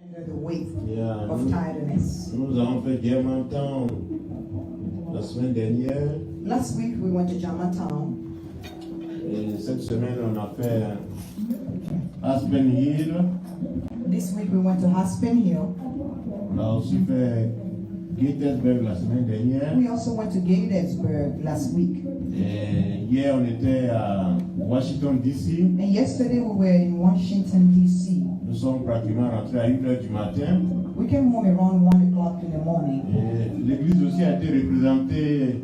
Under the weight of tiredness. Nous avons fait Germantown la semaine dernière. Last week we went to Germantown. Et cette semaine on a fait Aspen Hill. This week we went to Aspen Hill. On a aussi fait Gettysburg la semaine dernière. We also went to Gettysburg last week. Et hier on était à Washington DC. And yesterday we were in Washington, D.C. Nous sommes pratiquement rentrés à 1h du matin. We came home around 1 o'clock in the morning. Et l'église aussi a été représentée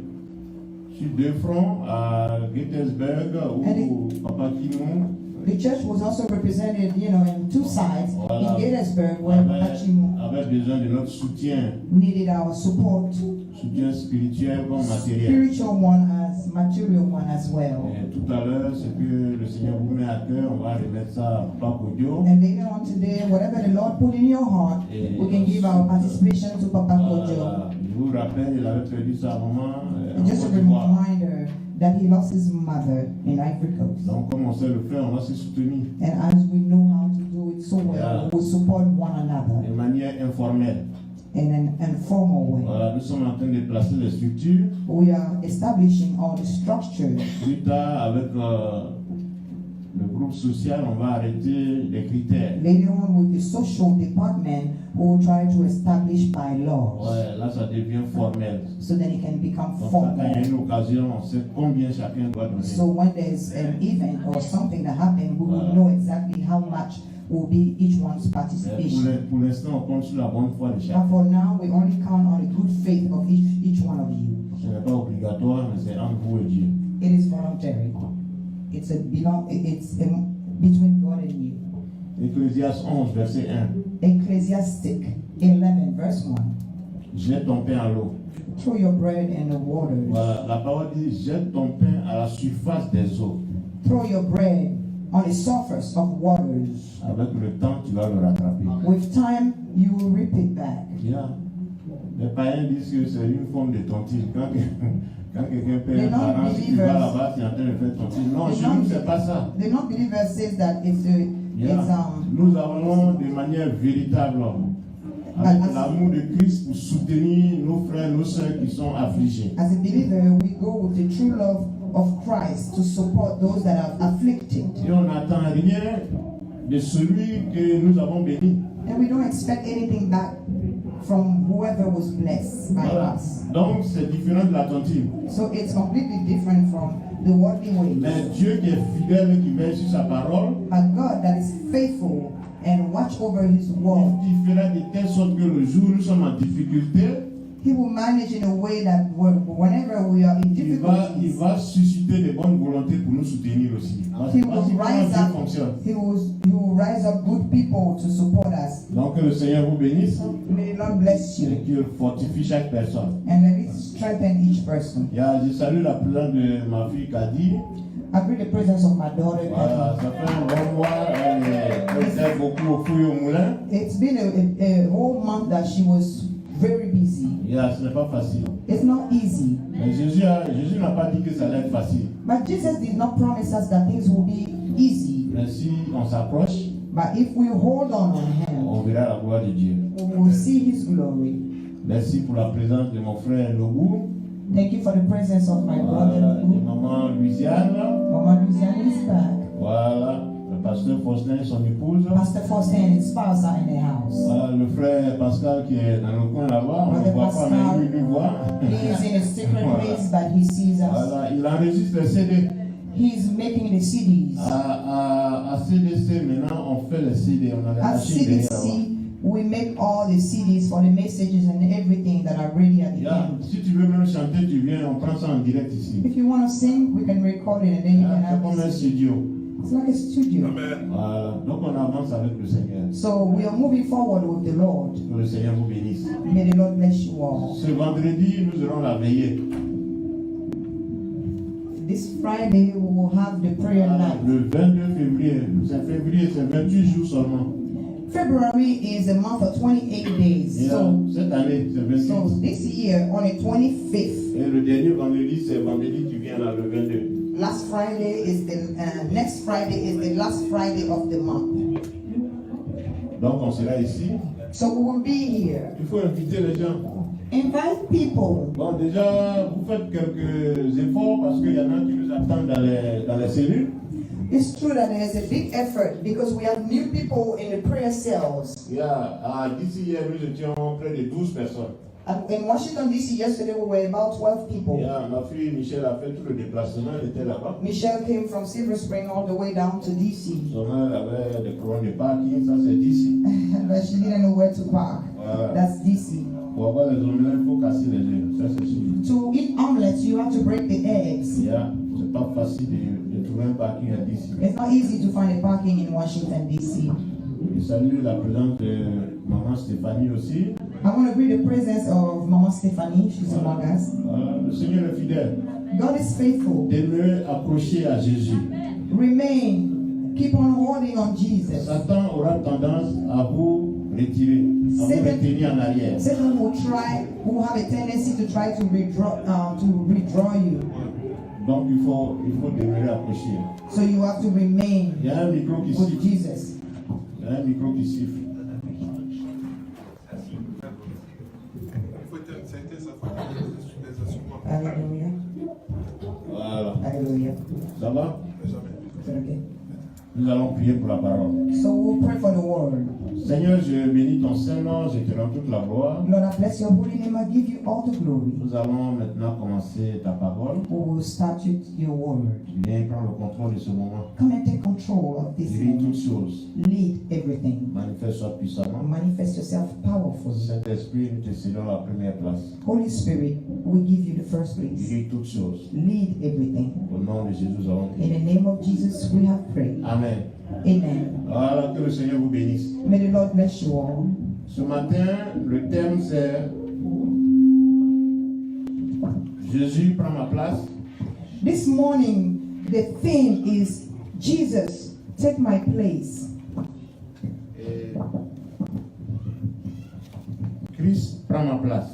sur deux fronts, à Gettysburg où Papa Kimon. The church was also represented, in two sides. In Gettysburg, where Papa Chimu avait besoin de notre soutien, needed our support, soutien spirituel comme matériel. spiritual one as material one as well. Et tout à l'heure, ce que le Seigneur vous met à cœur, on va remettre ça à Papa Kodio. And later on today, whatever the Lord put in your heart, we can give our participation to Papa Kojo. Je vous rappelle, il avait perdu sa maman en Just a Côte d'Ivoire. reminder that he lost his mother in Ivory Coast. Donc, comme on sait le faire, on va se soutenir And as we know how to do it so well, we will support one another de manière informelle. in an informal way. Voilà, nous sommes en train de placer les structures. We are establishing all the structures. Plus tard, avec le groupe social, on va arrêter les critères. Later on with the social department, we will try to establish bylaws Ouais, là, ça devient formel. so that it can become Donc, quand il y a formal. une occasion, on sait combien chacun doit donner. So when there's an event or something that happened, we will know exactly how much will be each one's Mais participation. pour l'instant, on compte sur la bonne foi de But chacun. for now, we only count on the good faith of each one of you. Ce n'est pas obligatoire, mais c'est entre vous et Dieu. It is voluntary. It's between God and you. Ecclésiaste 11, verset 1. Ecclesiastic 11, verse 1. Jette ton pain à l'eau. Throw your bread in the waters. Voilà, la parole dit jette ton pain à la surface des eaux. Throw your bread on the surface of waters. Avec le temps, tu vas le rattraper. With time, you will reap it back. Yeah. Les païens disent que c'est une forme de tontine. Quand quelqu'un paie Les un parent, si tu vas non-believers- là-bas, tu es en train de faire tontine. Non, Les chez nous, c'est pas ça. The non-believer says that it's Nous avons de manière véritable, avec As- l'amour de Christ, pour soutenir nos frères, nos sœurs qui sont affligés. as a believer, we go with the true love of Christ to support those that are afflicted. Et on n'attend rien de celui que nous avons béni. And we don't expect anything back from whoever was blessed by Voilà. us. Donc, c'est différent de la tontine. So it's completely different from the worldly ways. Mais Dieu qui est fidèle, qui veille sur sa parole, But God that is faithful and watch over his word, il fera de telle sorte que le jour où nous sommes en difficulté, he will manage in a way that whenever we are in il difficulties, va susciter de bonnes volontés pour nous soutenir aussi. Parce he que will comment rise Dieu up. fonctionne. He will rise up good people to support us. Donc que le Seigneur vous bénisse May the Lord bless you et qu'il fortifie chaque personne. and let it strengthen each person. Je salue la présence de ma fille Kadi. I pray the presence of my daughter. Voilà, ça fait un bon mois, elle était beaucoup au fouille au moulin. It's been a whole month that she was very busy. Ce n'est pas facile. It's not easy. Mais Jésus n'a pas dit que ça allait être facile. But Jesus did not promise us that things will be easy. Mais si on s'approche, But if we hold on him, on verra la gloire de Dieu. we will see his glory. Merci pour la présence de mon frère Lobou, Thank you for the presence of my brother. de maman Louisiane. Mama Louisiane is back. Voilà, le pasteur Faustin et son épouse. Pastor Faustin and his spouse are in the house. Voilà, le frère Pascal qui est dans le coin là-bas, on ne le voit pas, mais lui voit. He is in a secret place, but he sees us. Voilà, il enregistre les CD. He is making the CDs. À CDC, maintenant, on fait les CD. On a les At machines derrière. CDC, we make all the CDs for the messages and everything that are ready at the end. Si tu veux même chanter, tu viens, on prend ça en direct ici. If you want to sing, we can record it and then you can C'est have comme un it. studio. It's like a studio. Voilà, donc on avance avec le Seigneur. So we are moving forward with the Lord. Que le Seigneur vous bénisse. May the Lord bless you all. Ce vendredi, nous aurons la veillée. This Friday, we will have the prayer night. Le 22 février. C'est février, c'est 28 jours seulement. February is a month of 28 days. Et cette année, c'est 28. So this year, on the 25th, Et le dernier vendredi, c'est vendredi qui vient là, le 22. last Friday is the next Friday is the last Friday of the month. Donc on sera ici. So we will be here. Il faut inviter les gens. Invite people. Bon, déjà, vous faites quelques efforts parce qu'il y en a qui nous attendent dans les cellules. It's true that there's a big effort because we have new people in the prayer cells. D'ici hier, nous étions près de 12 personnes. In Washington, D.C. yesterday, we were about 12 people. Ma fille Michel a fait tout le déplacement, elle était là-bas. Michelle came from Silver Spring all the way down to D.C. Son mère avait des problèmes de parking, ça c'est d'ici. But she didn't know where to park. Voilà. That's D.C. Pour avoir les omelettes, il faut casser les œufs, ça c'est sûr. To eat omelets, you have to break the eggs. C'est pas facile de trouver un parking à d'ici. It's not easy to find a parking in Washington, D.C. Je salue la présence de maman Stéphanie aussi. I want to greet the presence of Mama Stephanie. She's among us. Le Seigneur est fidèle. God is faithful. Demeurez accrochés à Jésus. Remain. Keep on holding on Jesus. Satan aura tendance à vous retirer, à vous retenir en arrière. Satan will have a tendency to try to withdraw you. Donc il faut demeurer accroché. So you have to remain Il y a un micro qui with siffle. Jesus. Il y a un micro qui siffle. Hallelujah. Voilà. Hallelujah. Ça va? Is that okay? Nous allons prier pour la parole. So we'll pray for the word. Seigneur, je bénis ton Saint-Nom, je te rends toute la gloire. Lord, I bless your holy name. I give you all the glory. Nous allons maintenant commencer ta parole. We will start with your word. Viens prendre le contrôle de ce moment. Come and take control of this Dirige moment. toutes choses. Lead everything. Manifeste-toi puissamment. Manifest yourself powerfully. Saint-Esprit, nous te cédons la première place. Holy Spirit, we give you the first place. Dirige toutes choses. Lead everything. Au nom de Jésus, nous allons In prier. the name of Jesus, we have prayed. Amen. Amen. Voilà, que le Seigneur vous bénisse. May the Lord bless you all. Ce matin, le thème c'est Jésus prend ma place. This morning, the theme is Jesus, take my place. Et Christ prend ma place.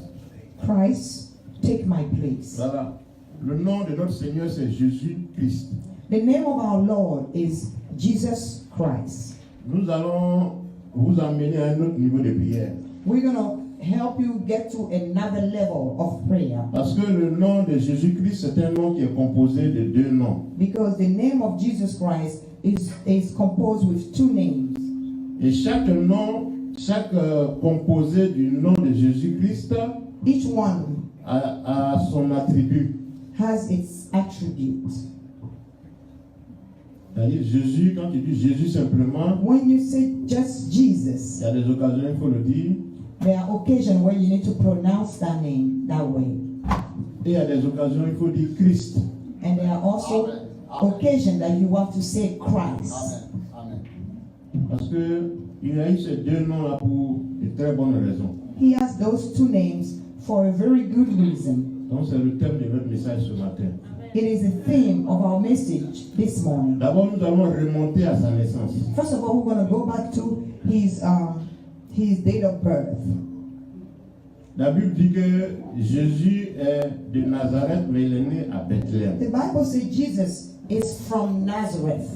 Christ, take my place. Voilà. Le nom de notre Seigneur c'est Jésus-Christ. The name of our Lord is Jesus Christ. Nous allons vous emmener à un autre niveau de prière. We're going to help you get to another level of prayer. Parce que le nom de Jésus-Christ, c'est un nom qui est composé de deux noms. Because the name of Jesus Christ is composed with two names. Et chaque nom, composé du nom de Jésus-Christ Each one a son attribut. has its attributes. C'est-à-dire Jésus, quand tu dis Jésus simplement, When you say just il Jesus, y a des occasions, il faut le dire, there are occasions where you need to pronounce that name that way. et il y a des occasions, il faut dire Christ. And there are also occasions that you have to say Christ. Parce que il a eu ces deux noms-là pour de très bonnes raisons. He has those two names for a very good reason. Donc c'est le thème de notre message ce matin. It is the theme of our message this morning. D'abord, nous allons remonter à sa naissance. First of all, we're going to go back to his date of birth. La Bible dit que Jésus est de Nazareth, mais il est né à Bethléem. The Bible says Jesus is from Nazareth,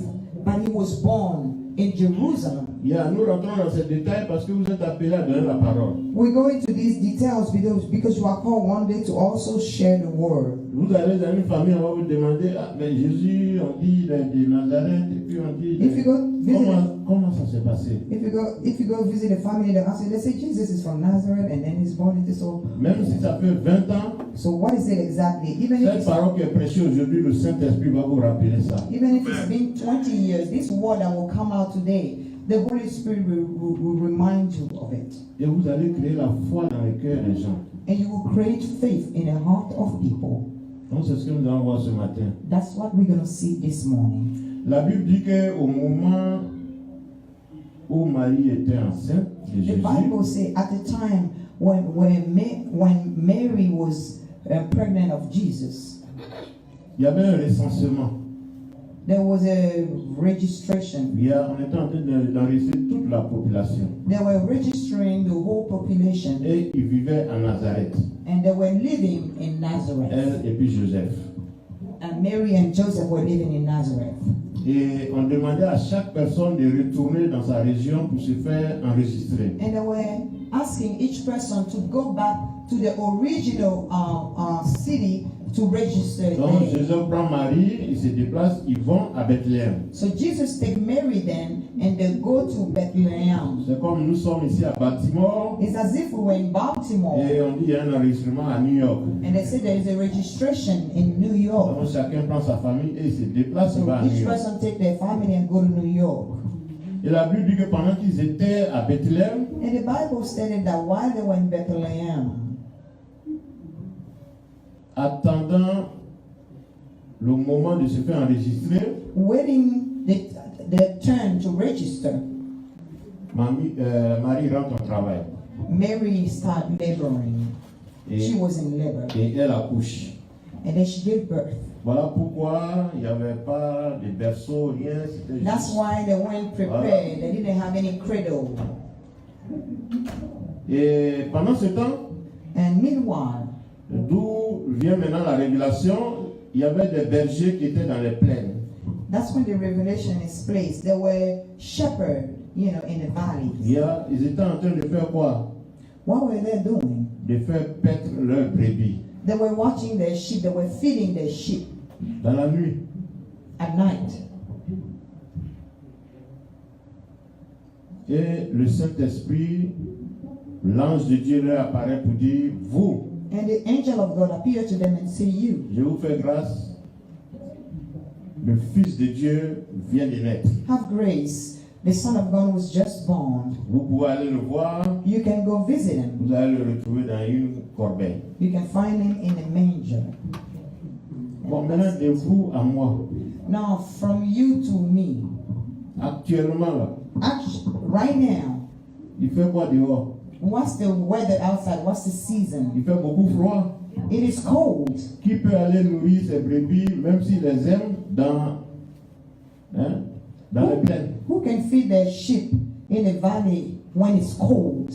but he was born in Jerusalem. Nous rentrons dans ces détails parce que vous êtes appelés à donner la parole. We go into these details because you are called one day to also share the word. Vous allez dans une famille, on va vous demander, mais Jésus, on dit il est de Nazareth, et puis on dit, If you go visit, comment ça s'est passé? if you go visit a family, they say Jesus is from Nazareth and then he's born into so. Même si ça fait 20 ans, So what is it exactly? Even cette parole qui est prêchée aujourd'hui, le Saint-Esprit va vous rappeler ça. if it's been 20 years, this word that will come out today, the Holy Spirit will remind you of it. Et vous allez créer la foi dans les cœurs des gens. And you will create faith in the heart of people. Donc c'est ce que nous allons voir ce matin. That's what we're going to see this morning. La Bible dit qu'au moment où Marie était enceinte de The Jésus, Bible says at the time when Mary was pregnant of Jesus, il y avait un recensement. there was a registration. On était en train d'enregistrer toute la population. They were registering the whole population, Et ils vivaient à Nazareth. and they were living in Nazareth. Elle et puis Joseph. And Mary and Joseph were living in Nazareth. Et on demandait à chaque personne de retourner dans sa région pour se faire enregistrer. And they were asking each person to go back to the original city to register Donc there. Jésus prend Marie, ils se déplacent, ils vont à Bethléem. So Jesus take Mary then and they go to Bethlehem. C'est comme nous sommes ici à Baltimore It's as if we were in Baltimore et on dit qu'il y a un enregistrement à New York. and they say there is a registration in New York. Donc chacun prend sa famille et il se déplace So vers New each York. person take their family and go to New York. Et la Bible dit que pendant qu'ils étaient à Bethléem, And the Bible stated that while they were in Bethlehem, attendant le moment de se faire enregistrer, waiting the turn to register, Marie rentre au travail Mary started laboring. She et, was in labor. et elle accouche. And then she gave birth. Voilà pourquoi il n'y avait pas de berceau, rien. C'était That's juste. why they weren't prepared. They didn't have any cradle. Et pendant ce temps, And meanwhile, d'où vient maintenant la révélation, il y avait des bergers qui étaient dans les plaines. that's when the revelation is placed. There were shepherds, in the valleys. Ils étaient en train de faire quoi? What were they doing? De faire paître leurs brebis They were watching their sheep. They were feeding their sheep dans la nuit. at night. Et le Saint-Esprit, l'ange de Dieu leur apparaît pour dire, vous, And the angel of God appeared to them and said, you, je vous fais grâce, le Fils de Dieu vient de naître. have grace. The Son of God was just born. Vous pouvez aller le voir, You can go visit him. vous allez le retrouver dans une corbeille. You can find him in a manger. Bon, maintenant de vous à moi, Now, from you to me, actuellement là, right now, il fait quoi dehors? what's the weather outside? What's the season? Il fait beaucoup froid. It is cold. Qui peut aller nourrir ses brebis, même s'il les aime, dans les plaines? Who can feed their sheep in a valley when it's cold?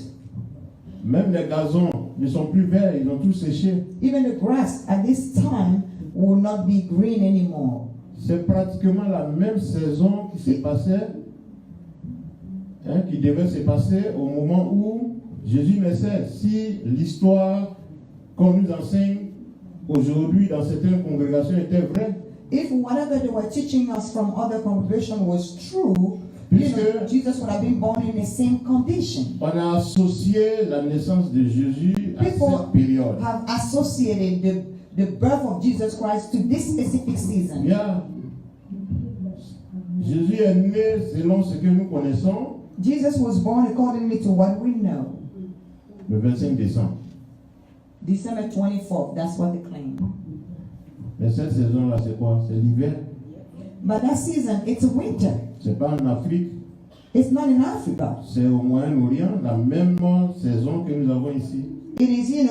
Même les gazons ne sont plus verts, ils ont tous séché. Even the grass at this time will not be green anymore. C'est pratiquement la même saison qui s'est passée, qui devait se passer au moment où Jésus naissait. Si l'histoire qu'on nous enseigne aujourd'hui dans certaines congrégations était vraie, If whatever they were teaching us from other congregations was true, Puisque- Jesus would have been born in the same condition. on a associé la naissance de Jésus à People cette période. have associated the birth of Jesus Christ to this specific season. Bien. Jésus est né selon ce que nous connaissons Jesus was born accordingly to what we know. le 25 décembre. December 24th, that's what they claim. Mais cette saison-là, c'est quoi? C'est l'hiver. But that season, it's winter. C'est pas en Afrique, It's not in Africa. c'est au Moyen-Orient, la même saison que nous avons ici. It is,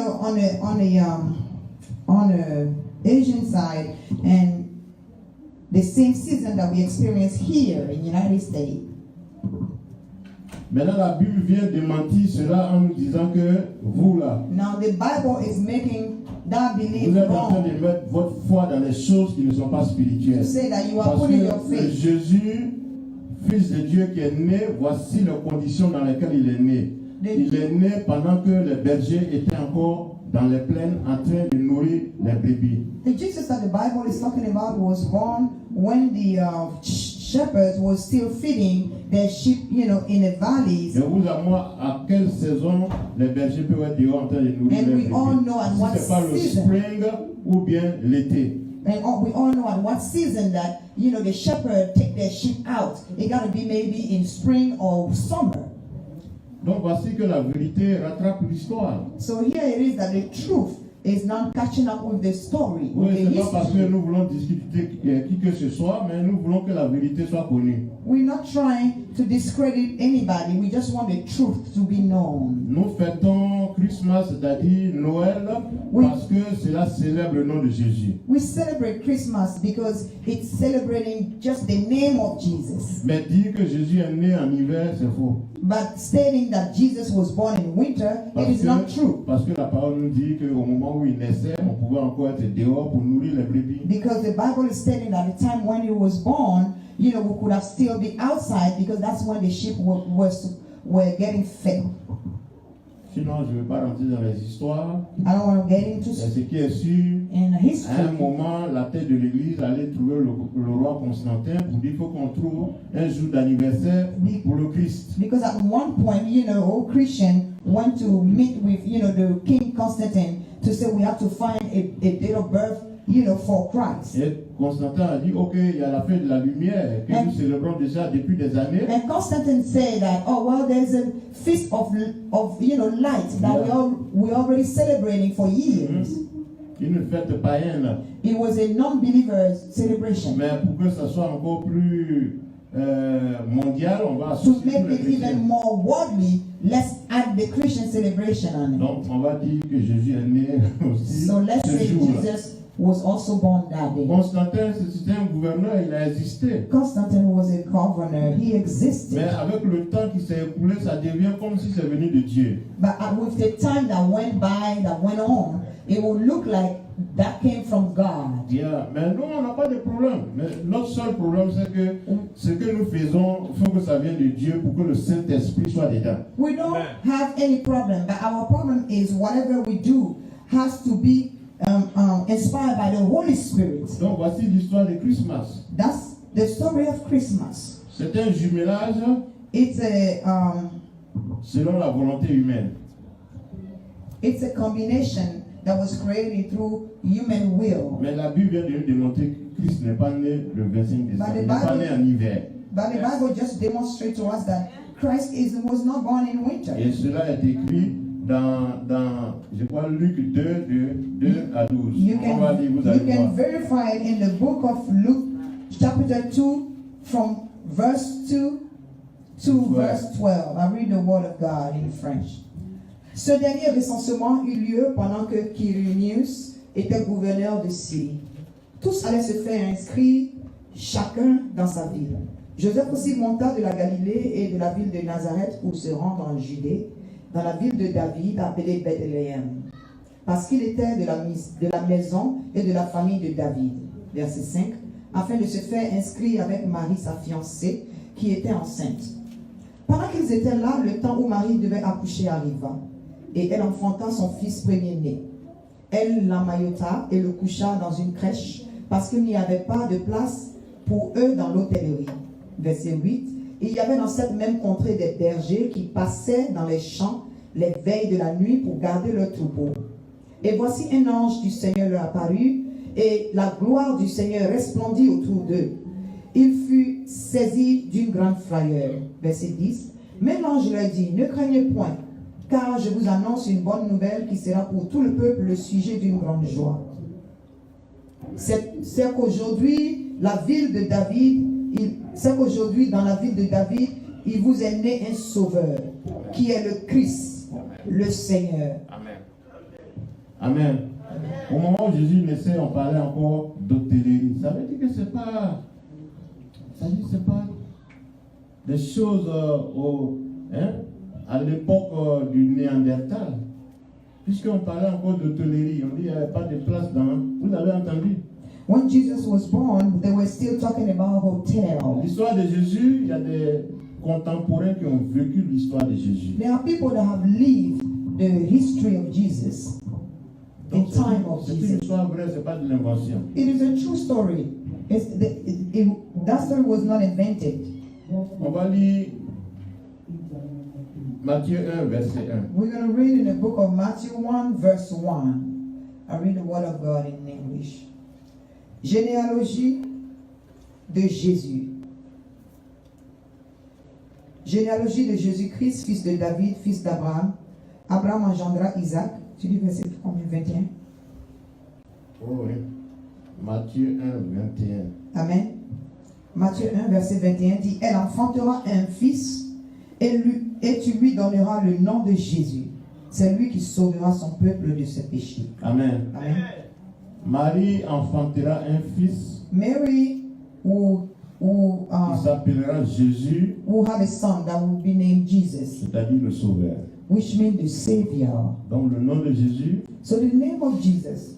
on the Asian side, and the same season that we experience here in the United States. Maintenant, la Bible vient démentir cela en nous disant que vous là, Now the Bible is making that belief vous êtes en train wrong. de mettre votre foi dans les choses qui ne sont pas To spirituelles. say that you are Parce putting your que faith. Jésus, Fils de Dieu qui est né, voici les conditions dans lesquelles il est né. Il est né pendant que les bergers étaient encore dans les plaines en train de nourrir les brebis. The Jesus that the Bible is talking about was born when the shepherds were still feeding their sheep, in the valleys. Et vous à moi, à quelle saison les bergers peuvent être dehors en train de nourrir And les we brebis? all know at what Si c'est pas le season. spring ou bien l'été. And we all know at what season that, the shepherd take their sheep out. It got to be maybe in spring or summer. Donc voici que la vérité rattrape l'histoire. So here it is that the truth is not catching up with the story, Oui, with the c'est pas parce que history. nous voulons discuter qui que ce soit, mais nous voulons que la vérité soit connue. We're not trying to discredit anybody. We just want the truth to be known. Nous fêtons Christmas, c'est-à-dire Noël, Oui. parce que cela célèbre le nom de Jésus. We celebrate Christmas because it's celebrating just the name of Jesus. Mais dire que Jésus est né en hiver, c'est faux. But stating that Jesus was born in winter, it is not true. Parce que la parole nous dit qu'au moment où il naissait, on pouvait encore être dehors pour nourrir les brebis. Because the Bible is stating that at the time when he was born, we could have still been outside because that's when the sheep were getting fed. Sinon, je ne vais pas rentrer dans les histoires. I don't want to get into Mais ce qui est sûr, in à un history. moment, la tête de l'église allait trouver le roi Constantin pour dire qu'il faut qu'on trouve un jour d'anniversaire pour le Christ. Because at one point, all Christian went to meet with, the King Constantine to say we have to find a date of birth, for Christ. Et Constantin a dit, ok, il y a la fête de la lumière que nous célébrons déjà depuis des années. And Constantine said that, there's a feast of light that we're already celebrating for years. Une fête païenne. It was a non-believer's celebration. Mais pour que ça soit encore plus mondial, on va To associer make tous les it chrétiens. even more worldly, let's add the Christian celebration on it. Donc on va dire que Jésus est né aussi So let's ce say jour-là. Jesus was also born that day. Constantin, c'était un gouverneur, il a existé. Constantine was a governor. He existed. Mais avec le temps qui s'est écoulé, ça devient comme si c'est venu de Dieu. But with the time that went by, that went on, it would look like that came from God. Yeah. Mais nous, on n'a pas de problème. Mais notre seul problème, c'est que ce que nous faisons, il faut que ça vienne de Dieu pour que le Saint-Esprit soit dedans. We don't have any problem, but our problem is whatever we do has to be inspired by the Holy Spirit. Donc voici l'histoire de Christmas. That's the story of Christmas. C'est un jumelage It's a selon la volonté humaine. it's a combination that was created through human will. Mais la Bible vient de nous démontrer que Christ n'est pas né le 25 décembre. Il n'est pas né en hiver. But the Bible just demonstrates to us that Christ was not born in winter. Et cela est écrit dans je crois, Luc 2, de 2 à 12. On va lire, vous allez You can voir. verify it in the book of Luke, chapter 2, from verse 2 to verse 12. I read the word of God in French. Ce dernier recensement eut lieu pendant que Quirinius était gouverneur de Syrie. Tous allaient se faire inscrire, chacun dans sa ville. Joseph aussi monta de la Galilée et de la ville de Nazareth pour se rendre en Judée, dans la ville de David appelée Bethléem, parce qu'il était de la maison et de la famille de David. Verset 5, afin de se faire inscrire avec Marie, sa fiancée, qui était enceinte. Pendant qu'ils étaient là, le temps où Marie devait accoucher arriva, et elle enfanta son fils premier-né. Elle l'emmaillota et le coucha dans une crèche, parce qu'il n'y avait pas de place pour eux dans l'hôtellerie. Verset 8, il y avait dans cette même contrée des bergers qui passaient dans les champs les veilles de la nuit pour garder leurs troupeaux. Et voici un ange du Seigneur leur apparut, et la gloire du Seigneur resplendit autour d'eux. Il fut saisi d'une grande frayeur. Verset 10, mais l'ange leur dit, ne craignez point, car je vous annonce une bonne nouvelle qui sera pour tout le peuple le sujet d'une grande joie. C'est qu'aujourd'hui, la ville de David, c'est qu'aujourd'hui, dans la ville de David, il vous est né un sauveur, qui est le Christ, le Seigneur. Amen. Amen. Au moment où Jésus naissait, on parlait encore d'hôtellerie. Ça veut dire que c'est pas des choses à l'époque du Néandertal. Puisqu'on parlait encore d'hôtellerie, on dit qu'il n'y avait pas de place dans. Vous avez entendu? When Jesus was born, they were still talking about hotel. L'histoire de Jésus, il y a des contemporains qui ont vécu l'histoire de Jésus. There are people that have lived the history of Jesus, the Donc, time of c'est une Jesus. histoire vraie, c'est pas de l'invention. It is a true story. That story was not invented. On va lire Matthieu 1, verset 1. We're going to read in the book of Matthew 1, verse 1. I read the word of God in English. Généalogie de Jésus. Généalogie de Jésus-Christ, fils de David, fils d'Abraham. Abraham engendra Isaac. Tu dis verset combien? 21. Oh oui. Matthieu 1, 21. Amen. Matthieu 1, verset 21 dit, elle enfantera un fils et tu lui donneras le nom de Jésus. C'est lui qui sauvera son peuple de ses péchés. Amen. Amen. Marie enfantera un fils Mary qui s'appellera Jésus, will have a son that will be named Jesus, c'est-à-dire le Sauveur. which means the Savior. Donc le nom de Jésus, So the name of Jesus,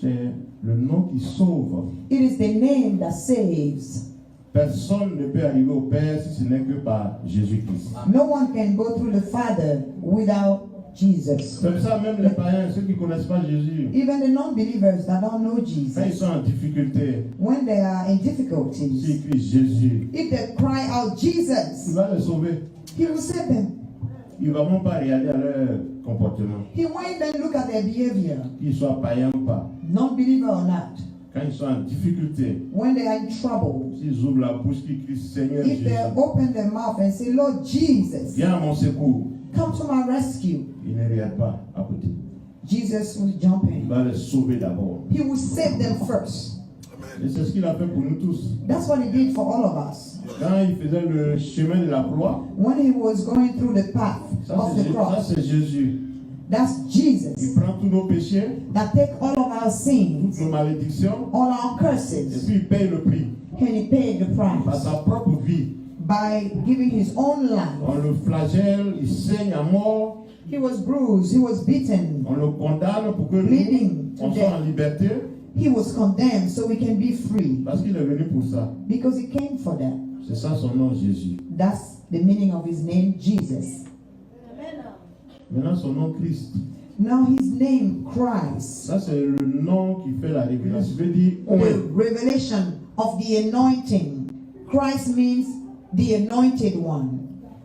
c'est le nom qui sauve. it is the name that saves. personne ne peut arriver au Père si ce n'est que par Jésus-Christ. No one can go through the Father without Jesus. C'est pour ça même les païens, ceux qui ne connaissent pas Jésus, Even the non-believers that don't know quand ils Jesus, sont en difficulté, when they are in difficulties, s'ils crient Jésus, if they cry out il Jesus, va les sauver. He will save them. Il ne va même pas regarder à leur comportement, He won't even look at their behavior, qu'ils soient païens ou pas. non-believer or not. Quand ils sont en difficulté, When they are in trouble, s'ils ouvrent la bouche, qu'ils crient Seigneur if they Jésus, open their mouth and say, Lord Jesus, viens à mon secours, come to my rescue, il ne regarde pas à côté. Jesus will jump Il in. va les sauver d'abord. He will save them first. Et c'est ce qu'il a fait pour nous tous. That's what He did for all of us. Quand il faisait le chemin de la croix, When He was going through the path ça of the ça, cross, c'est Jésus. that's Jesus Il prend tous nos péchés, that take all of our sins, toutes nos malédictions, all our et curses, puis il paye le prix and He paid the par price sa propre vie. by giving His own life. On le flagelle, il saigne à mort, He was bruised, He was beaten, on le condamne pour que bleeding nous, on to soit en death. liberté, He was condemned so we can be free parce qu'il est venu pour ça. because He came for that. C'est ça son nom, Jésus. That's the meaning of His name, Jesus. Maintenant, son nom, Christ. Now His name, Christ, Ça, c'est le nom qui fait la révélation. Je veux dire, the revelation of the anointing. Christ means the anointed one.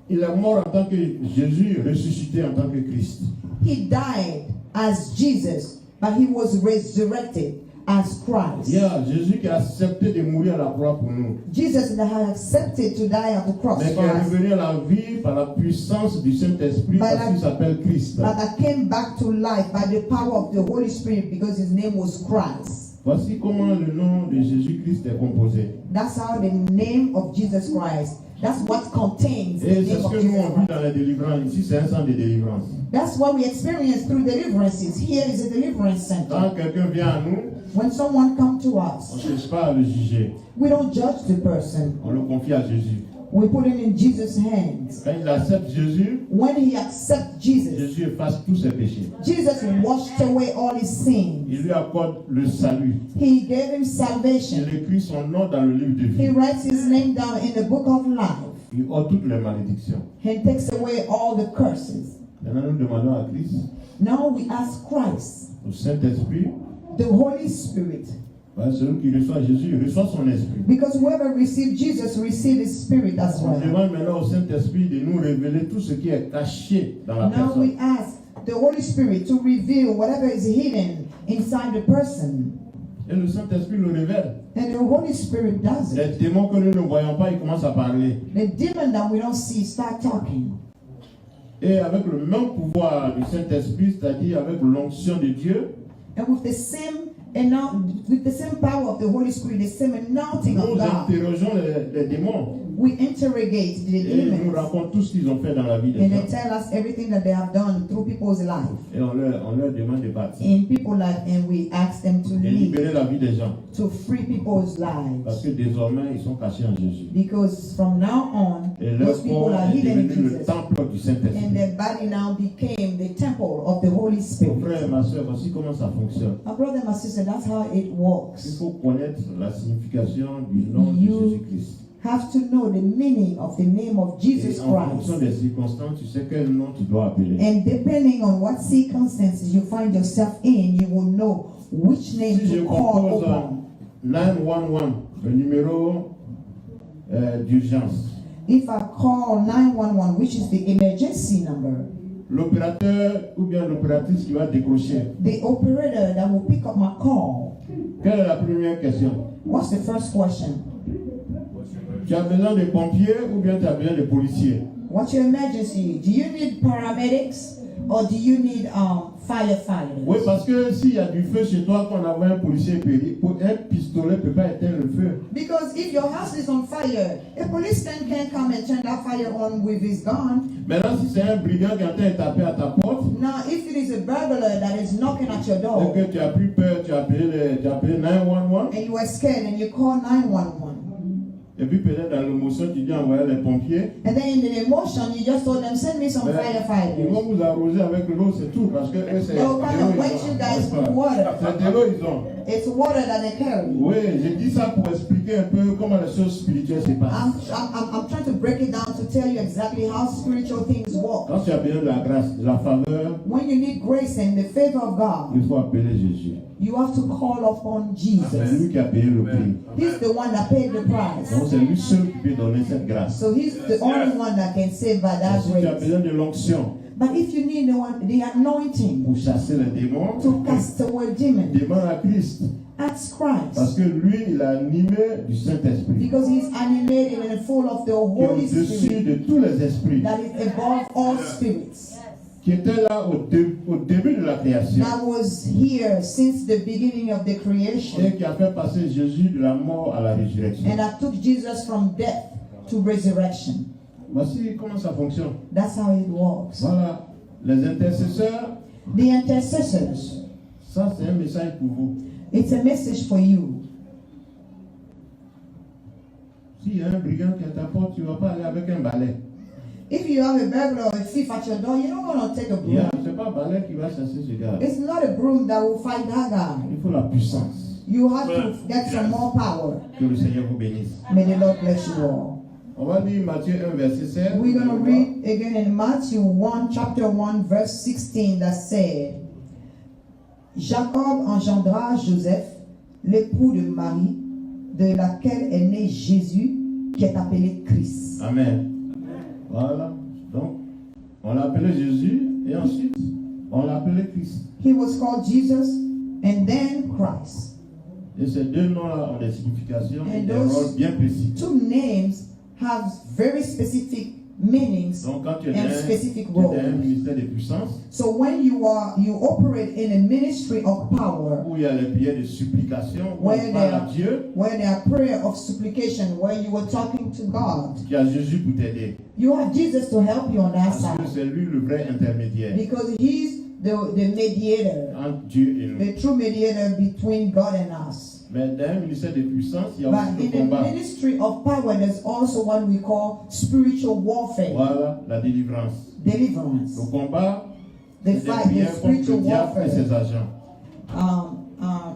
il est mort en tant que Jésus, ressuscité en tant que Christ. He died as Jesus, but He was resurrected as Christ. Il y a Jésus qui a accepté de mourir à la croix pour nous. Jesus that had accepted to die at the cross Mais qui for est us, revenu à la vie par la puissance du Saint-Esprit parce qu'il s'appelle Christ. but that came back to life by the power of the Holy Spirit because His name was Christ. Voici comment le nom de Jésus-Christ est composé. That's how the name of Jesus Christ, that's what contains the Et c'est name ce of que nous Jesus on vit Christ. dans les délivrances. Ici, c'est un centre de délivrance. That's what we experience through deliverances. Here is a deliverance center. Quand quelqu'un vient à nous, When someone comes to on us, ne cherche pas à le juger. we don't judge the person. On le confie à Jésus. We put him in Jesus' hands. Quand il accepte Jésus, When he accepts Jesus, Jésus efface tous ses péchés. Jesus washed away all his sins. Il lui accorde le salut. He gave him Il salvation. écrit son nom dans le livre de He vie. writes his name down in the book of life Il ôte toutes les malédictions. and takes away all the curses. Maintenant, nous demandons à Christ, Now we ask Christ, au Saint-Esprit, the Holy Spirit, celui qui reçoit Jésus, il reçoit son esprit. because whoever received Jesus received his spirit as On well. demande maintenant au Saint-Esprit de nous révéler tout ce qui est caché dans la Now we personne. ask the Holy Spirit to reveal whatever is hidden inside the person. Et le Saint-Esprit le révèle. And the Holy Spirit does it. Les démons que nous ne voyons pas, ils commencent à parler. The demon that we don't see start talking. Et avec le même pouvoir du Saint-Esprit, c'est-à-dire avec l'onction de Dieu, And with the same power of the Holy Spirit, the same anointing of nous God, interrogeons les démons. we interrogate the Et ils nous demons. racontent tout ce qu'ils ont fait dans la vie des And gens. they tell us everything that they have done through people's life. Et on leur demande de partir. In people's life, and we ask them to Et leave, libérer la vie des gens. to free people's Parce lives. que désormais, ils sont cachés en Jésus. Because from now on, Et leur those people corps are est hidden in devenu le Jesus. temple du And Saint-Esprit. their body now became the temple of the Holy Mon Spirit. frère et ma soeur, voici comment ça fonctionne. My brother and my sister, that's how it Il works. faut connaître la signification du nom de You Jésus-Christ. have to know the meaning of the name of Jesus Et en fonction Christ. des circonstances, tu sais quel nom tu dois appeler. And depending on what circumstances you find yourself in, you will know which name Si je to call compose upon. 911, le numéro d'urgence, If I call 911, which is the emergency number, l'opérateur ou bien l'opératrice qui va décrocher, the operator that will pick up my call, quelle est la première question? what's the first question? Tu as besoin de pompiers ou bien tu as besoin de policiers? What's your emergency? Do you need paramedics or do you need firefighters? Oui, parce que s'il y a du feu chez toi, qu'on envoie un policier péri, un pistolet ne peut pas éteindre le feu. Because if your house is on fire, a policeman can't come and turn that fire on with his gun. Maintenant, si c'est un brigand qui est en train de taper à ta porte, Now, if it is a burglar that is knocking at your et door que tu as pris peur, tu as appelé 911, and you are scared and you call 911, Et puis peut-être dans l'émotion, tu dis envoyer les pompiers. And then in the emotion, you just told them, send me some Mais ils firefighters. vont vous arroser avec l'eau, c'est tout. Parce que eux, c'est They'll kind of de l'eau, wet ils you ont. guys with water. C'est de l'eau, ils ont. It's water that they carry. Oui, j'ai dit ça pour expliquer un peu comment les choses spirituelles se passent. I'm trying to break it down to tell you exactly how spiritual things work. Quand tu as besoin de la grâce, de la faveur, When you need grace and the favor of God, il faut appeler Jésus. you have to call upon C'est Jesus. lui qui a payé le prix. He's the one that paid the price. Donc c'est lui seul qui peut donner cette grâce. So he's the only one that can save by Et that si tu as grace. besoin de l'onction But if you need the anointing pour chasser les démons, to cast away demons, demande à Christ. ask Parce Christ. que lui, il a animé du Saint-Esprit. Because he's animated and full of the Qui est Holy au-dessus Spirit de tous les esprits. that is above all spirits. Qui était là au début de la création. That was here since the beginning of the creation. Et qui a fait passer Jésus de la mort à la résurrection. And that took Jesus from death to resurrection. Voici comment ça fonctionne. That's how it works. Voilà. Les intercesseurs, The intercessors, ça c'est un message pour vous. it's a message for you. S'il y a un brigand qui est à ta porte, tu ne vas pas aller avec un balai. If you have a burglar or a thief at your door, you're not going to take a broom. Ce n'est pas un balai qui va chasser ce gars. It's not a broom that will fight that guy. Il faut la puissance. You have to get some more power. Que le Seigneur vous bénisse. May the Lord bless you all. On va lire Matthieu 1, verset 16. We're going to read again in Matthew 1, chapter 1, verse 16, that said, Jacob engendra Joseph, l'époux de Marie, de laquelle est né Jésus, qui est appelé Christ. Amen. Voilà. Donc, on l'a appelé Jésus et ensuite, on l'a appelé Christ. He was called Jesus and then Christ. Et ces deux noms-là ont des significations et And des those rôles bien précis. two names have very specific meanings Donc, quand tu es and dans specific un roles. ministère de puissance, So when you operate in a ministry of power, où il y a les prières de supplication, où Where on parle there- à Dieu, where there are prayer of supplication, where you were talking to God, qui a Jésus pour t'aider. you have Jesus to help you on that Parce que side. c'est lui le vrai intermédiaire Because he's the mediator, entre Dieu et nous. the true mediator between God and us. Mais dans un ministère de puissance, il y a But aussi in le the combat. ministry of power, there's also what we call spiritual warfare, Voilà la délivrance. deliverance. Le combat, The c'est des fight, the prières contre spiritual le diable et warfare. ses agents.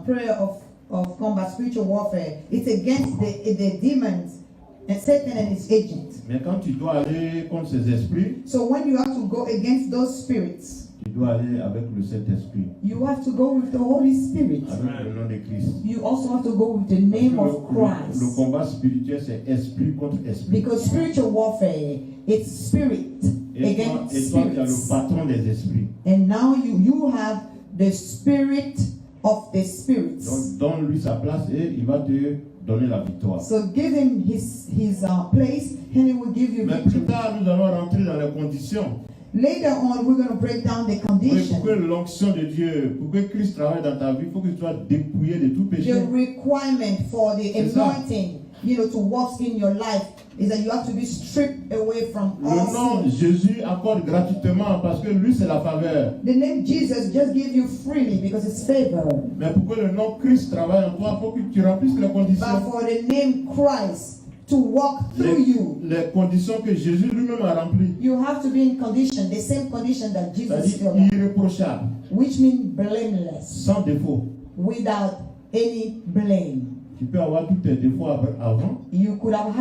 Prayer of combat, spiritual warfare. It's against the demons and Satan and his agents. Mais quand tu dois aller contre ces esprits, So when you have to go against those spirits, tu dois aller avec le Saint-Esprit, you have to go with the Holy Spirit. avec le nom de Christ. You also have to go with the name Parce of que le Christ. combat spirituel, c'est esprit contre esprit. Because spiritual warfare, it's spirit Et toi, against tu as le spirits. patron des esprits. And now you have the spirit of the spirits. Donc, donne-lui sa place et il va te donner la victoire. So give him his place and he will give you Mais plus victory. tard, nous allons rentrer dans les conditions. Later on, we're going to break down the Oui, pour que condition, l'onction de Dieu, pour que Christ travaille dans ta vie, il faut que tu sois dépouillé de tout péché. the requirement for the C'est ça. anointing, to work in your life is that you have to be stripped away from Le all nom sin. Jésus accorde gratuitement parce que lui, c'est la faveur. The name Jesus just give you freely because it's favor. Mais pour que le nom Christ travaille en toi, il faut que tu remplisses les But conditions. for the name Christ to walk through you, Les conditions que Jésus lui-même a remplies. you have to be in condition, the same condition that Jesus C'est-à-dire filled, irréprochable, which means blameless, sans défaut. without any blame. Tu peux avoir tous tes défauts avant, You could have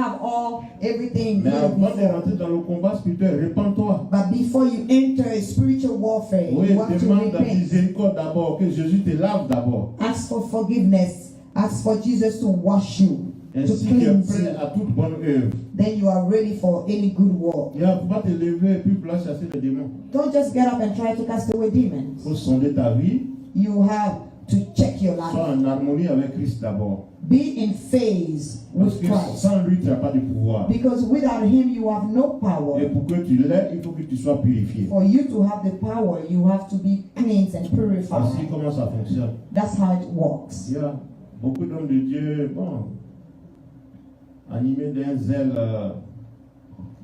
everything mais here avant de before. rentrer dans le combat spirituel, répands-toi. But before you enter a spiritual warfare, Oui, you have to demande la repent. miséricorde d'abord, que Jésus te lave d'abord. Ask for forgiveness. Ask for Jesus to wash you, to Ainsi tu es cleanse prêt you. à toute bonne œuvre. Then you are ready for any good work. Il ne faut pas te lever et puis vouloir chasser les démons. Don't just get up and try to cast away demons. Il faut sonder ta vie, You have to check your sois life. en harmonie avec Christ d'abord. Be in phase Parce with que Christ. sans lui, tu n'as pas de pouvoir. Because without him, you have no Et power. pour que tu l'aies, il faut que tu sois purifié. For you to have the power, you have to be cleansed and Voici purified. comment ça fonctionne. That's how it works. Il y a beaucoup d'hommes de Dieu, animés d'un zèle.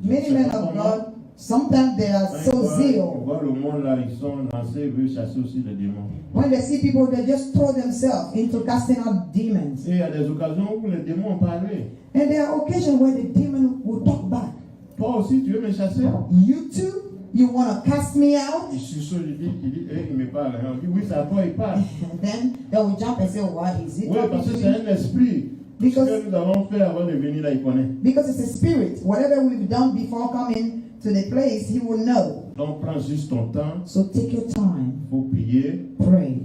Many men of God Sometimes they are Quand so ils zeal. voient le monde là, ils sont lancés, ils veulent chasser aussi les démons. When they see people, they just throw themselves into casting out demons. Et il y a des occasions où les démons ont parlé. And there are occasions where the demon will talk back. Toi aussi, tu veux me chasser? You too? You want to cast me out? Il susurre, il me parle. On dit, oui, c'est à toi, il parle. And then they will jump and say, what is it? Oui, parce que c'est un esprit. Ce Because, que nous avons fait avant de venir là, il connaît. because it's a spirit. Whatever we've done before coming to the place, he will know. Donc prends juste ton temps, So take your time. il faut prier, Pray.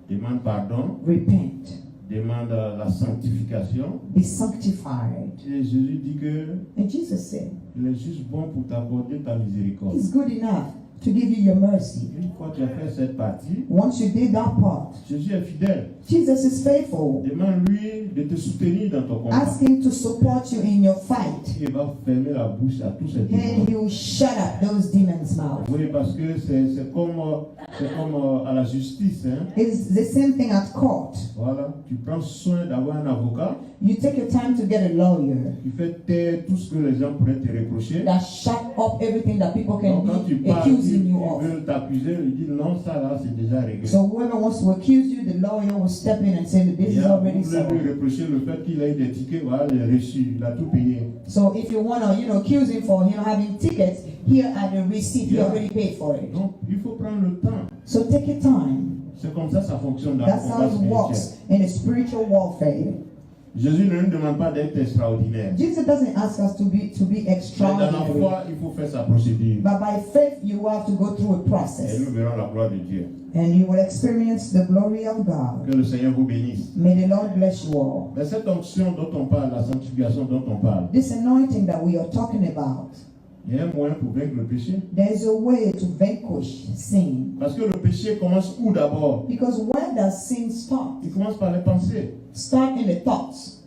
demande pardon, Repent. demande la sanctification. Be sanctified. Et Jésus dit que And Jesus said, il est juste bon pour t'accorder ta miséricorde. He's good enough to give you your mercy. Une fois que tu as fait cette partie, Once you did that part, Jésus est fidèle. Jesus is faithful. Demande-lui de te soutenir dans ton combat. Ask Him to support you in your fight. Il va fermer la bouche à tous ces And démons. He will shut up those demons' mouth. Oui, parce que c'est comme à la justice. Hein? It's the same thing at court. Voilà, tu prends soin d'avoir un avocat You take your time to get a lawyer qui fait taire tout ce que les gens pourraient te reprocher. that shut up everything that people can Donc quand tu be parles, accusing ils you of. veulent t'accuser, ils disent non, ça là c'est déjà réglé. So whoever wants to accuse you, the lawyer will step in and say that this Il is y a already vous voulez solved. lui reprocher le fait qu'il a eu des tickets, voilà, il est reçu, il a tout payé. So if you want to, accuse him for having tickets, here are the receipt. He Yeah. already paid for it. Donc il faut prendre le temps. So take your time. C'est comme ça fonctionne dans le That's how combat it spirituel. works in a spiritual warfare. Jésus ne nous demande pas d'être extraordinaire. Jesus doesn't ask us to be Mais dans la extraordinary, foi, il faut faire sa procédure. but by faith you have to go through a Et process, nous verrons la gloire de Dieu. and you will experience the glory of God. Que le Seigneur vous bénisse. May the Lord bless you all. Mais cette onction dont on parle, la sanctification dont on parle, This anointing that we are talking about, il y a un moyen pour vaincre le péché. there is a way to vanquish sin. Parce que le péché commence où d'abord? Because where does sin start? Il commence par les pensées. Start in the thoughts,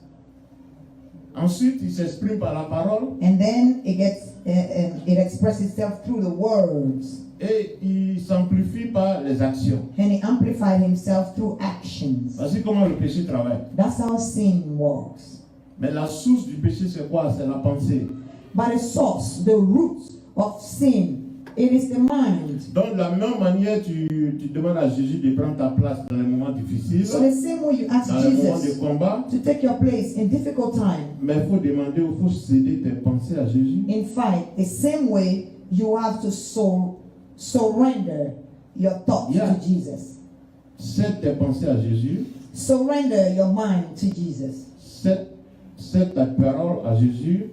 Ensuite, il s'exprime par la parole and then it expresses itself through the words, et il s'amplifie par les actions. and it amplifies himself through actions. Voici comment le péché travaille. That's how sin works. Mais la source du péché, c'est quoi? C'est la pensée. But the source, the root of sin, it is the mind. Donc, de la même manière, tu demandes à Jésus de prendre ta place dans les moments difficiles, So the same way you ask dans les moments de Jesus combat, to take your place in difficult time, mais il faut demander, il faut céder tes pensées à Jésus. in fact, the same way you have to surrender your thoughts Yeah. to Jesus. Cède tes pensées à Jésus. Surrender your mind to Jesus. Cède ta parole à Jésus.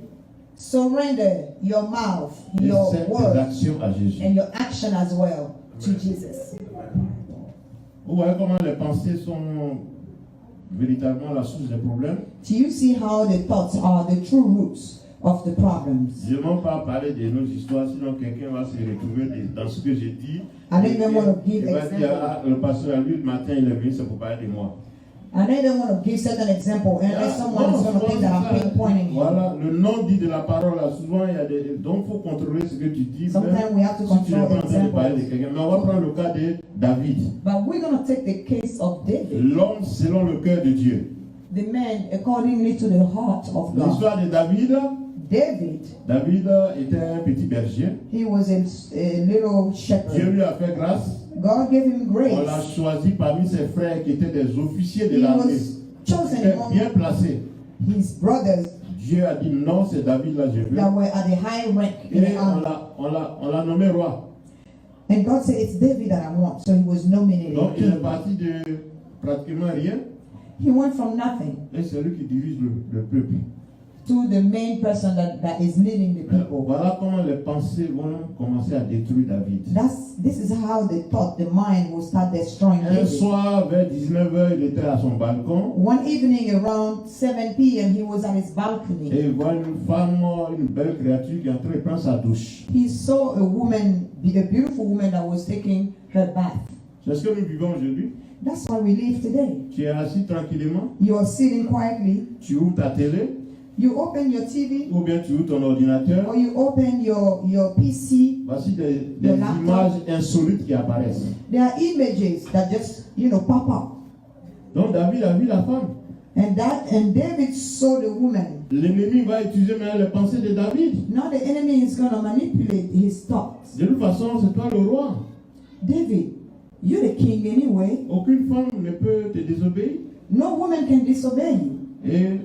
Surrender your mouth, Et your cède tes words, actions à Jésus. and your action as well to Jesus. Vous voyez comment les pensées sont véritablement la source des problèmes. Do you see how the thoughts are the true roots of the problems? Je ne vais pas parler de nos histoires, sinon quelqu'un va se retrouver dans ce que j'ai dit. I don't even want to give Il va dire, example. ah, le pasteur, lui, le matin, il est venu, c'est pour parler de moi. I don't even want to give certain example unless someone is going to think that I'm pinpointing him. Voilà, le nom dit de la parole, là, souvent, il y a des... Donc, il faut contrôler ce que tu dis. Sometimes we have to Si tu es control en train de parler de examples. quelqu'un. Mais on va prendre le cas de David. But we're going to take the case of David, L'homme selon le cœur de Dieu. the man accordingly to the heart of God. L'histoire de David. David, était un petit berger. he was a little Dieu shepherd. lui a fait grâce. God gave him On l'a grace. choisi parmi ses frères qui étaient des officiers de He l'armée. was chosen Il était among bien placé. his brothers Dieu a dit non, c'est David là, je veux. that were at the high rank in Et the army. on l'a nommé roi. And God said, it's David that I want. So he was nominated Donc il est king. parti de pratiquement rien. He went from nothing Et c'est lui qui dirige le peuple. to the main person that is leading the people. Voilà comment les pensées vont commencer à détruire David. This is how the thought, the mind will start destroying Un David. soir, vers 19h, il était à son balcon. One evening around 7 p.m., he was at his Et balcony. il voit une femme, une belle créature qui est en train de prendre sa douche. He saw a woman, a beautiful woman that was taking her bath. C'est ce que nous vivons aujourd'hui. That's why we live today. Tu es assis tranquillement, You are sitting quietly, tu ouvres ta télé, you open your TV, ou bien tu ouvres ton ordinateur. or you open your PC. Voici des Le laptop. images insolites qui apparaissent. There are images that just, pop up. Donc David a vu la femme. And David saw the woman. L'ennemi va utiliser maintenant les pensées de David. Now the enemy is going to manipulate his thoughts. De toute façon, c'est toi le roi. David, you're the king anyway. Aucune femme ne peut te désobéir. No woman can disobey you. Et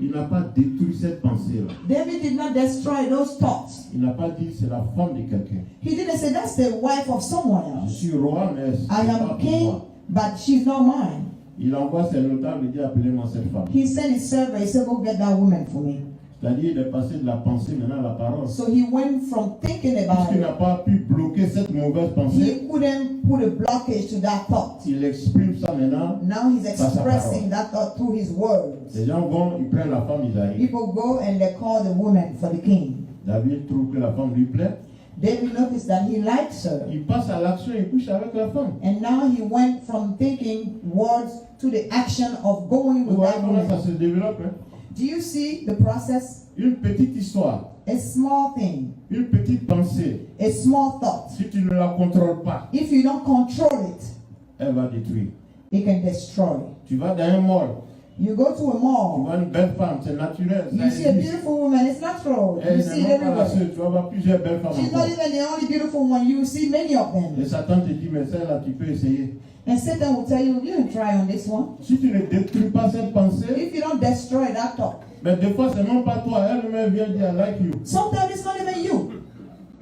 il n'a pas détruit cette pensée-là. David did not destroy those thoughts. Il n'a pas dit c'est la femme de quelqu'un. He didn't say that's the wife of someone Je else. suis roi, mais I c'est pas am pour king, moi. but she's not mine. Il envoie ses notables et dit appelez-moi cette femme. He sent his servant, he said, go get that woman for me. C'est-à-dire de passer de la pensée maintenant à la parole. So he went from thinking about Puisqu'il n'a it, pas pu bloquer cette mauvaise pensée, he couldn't put a blockage to that thought. il exprime ça maintenant. Now he's expressing that thought through his words. Les gens vont, ils prennent la femme, ils arrivent. People go and they call the woman for the king. David trouve que la femme lui plaît. David noticed that he likes her. Il passe à l'action et couche avec la femme. And now he went from thinking words to the action of going Vous with voyez that comment ça woman. se développe, hein? Do you see the process? Une petite histoire, A small thing, une petite pensée. a small thought. Si tu ne la contrôles pas, If you don't control it, elle va détruire. it can destroy. Tu vas dans un mall, You go to a tu mall, vois une belle femme, c'est naturel. Ça you see a existe. beautiful woman, it's natural. Elle You see it n'est même pas la everywhere. seule, tu vas voir plusieurs belles femmes She's not encore. even the only beautiful one, you see many of Et them. Satan te dit, mais celle-là, tu peux essayer. And Satan will tell you, you can try on this one. Si tu ne détruis pas cette pensée, If you don't destroy that thought, mais des fois, c'est même pas toi. Elle-même vient dire, I like you. sometimes it's not even you.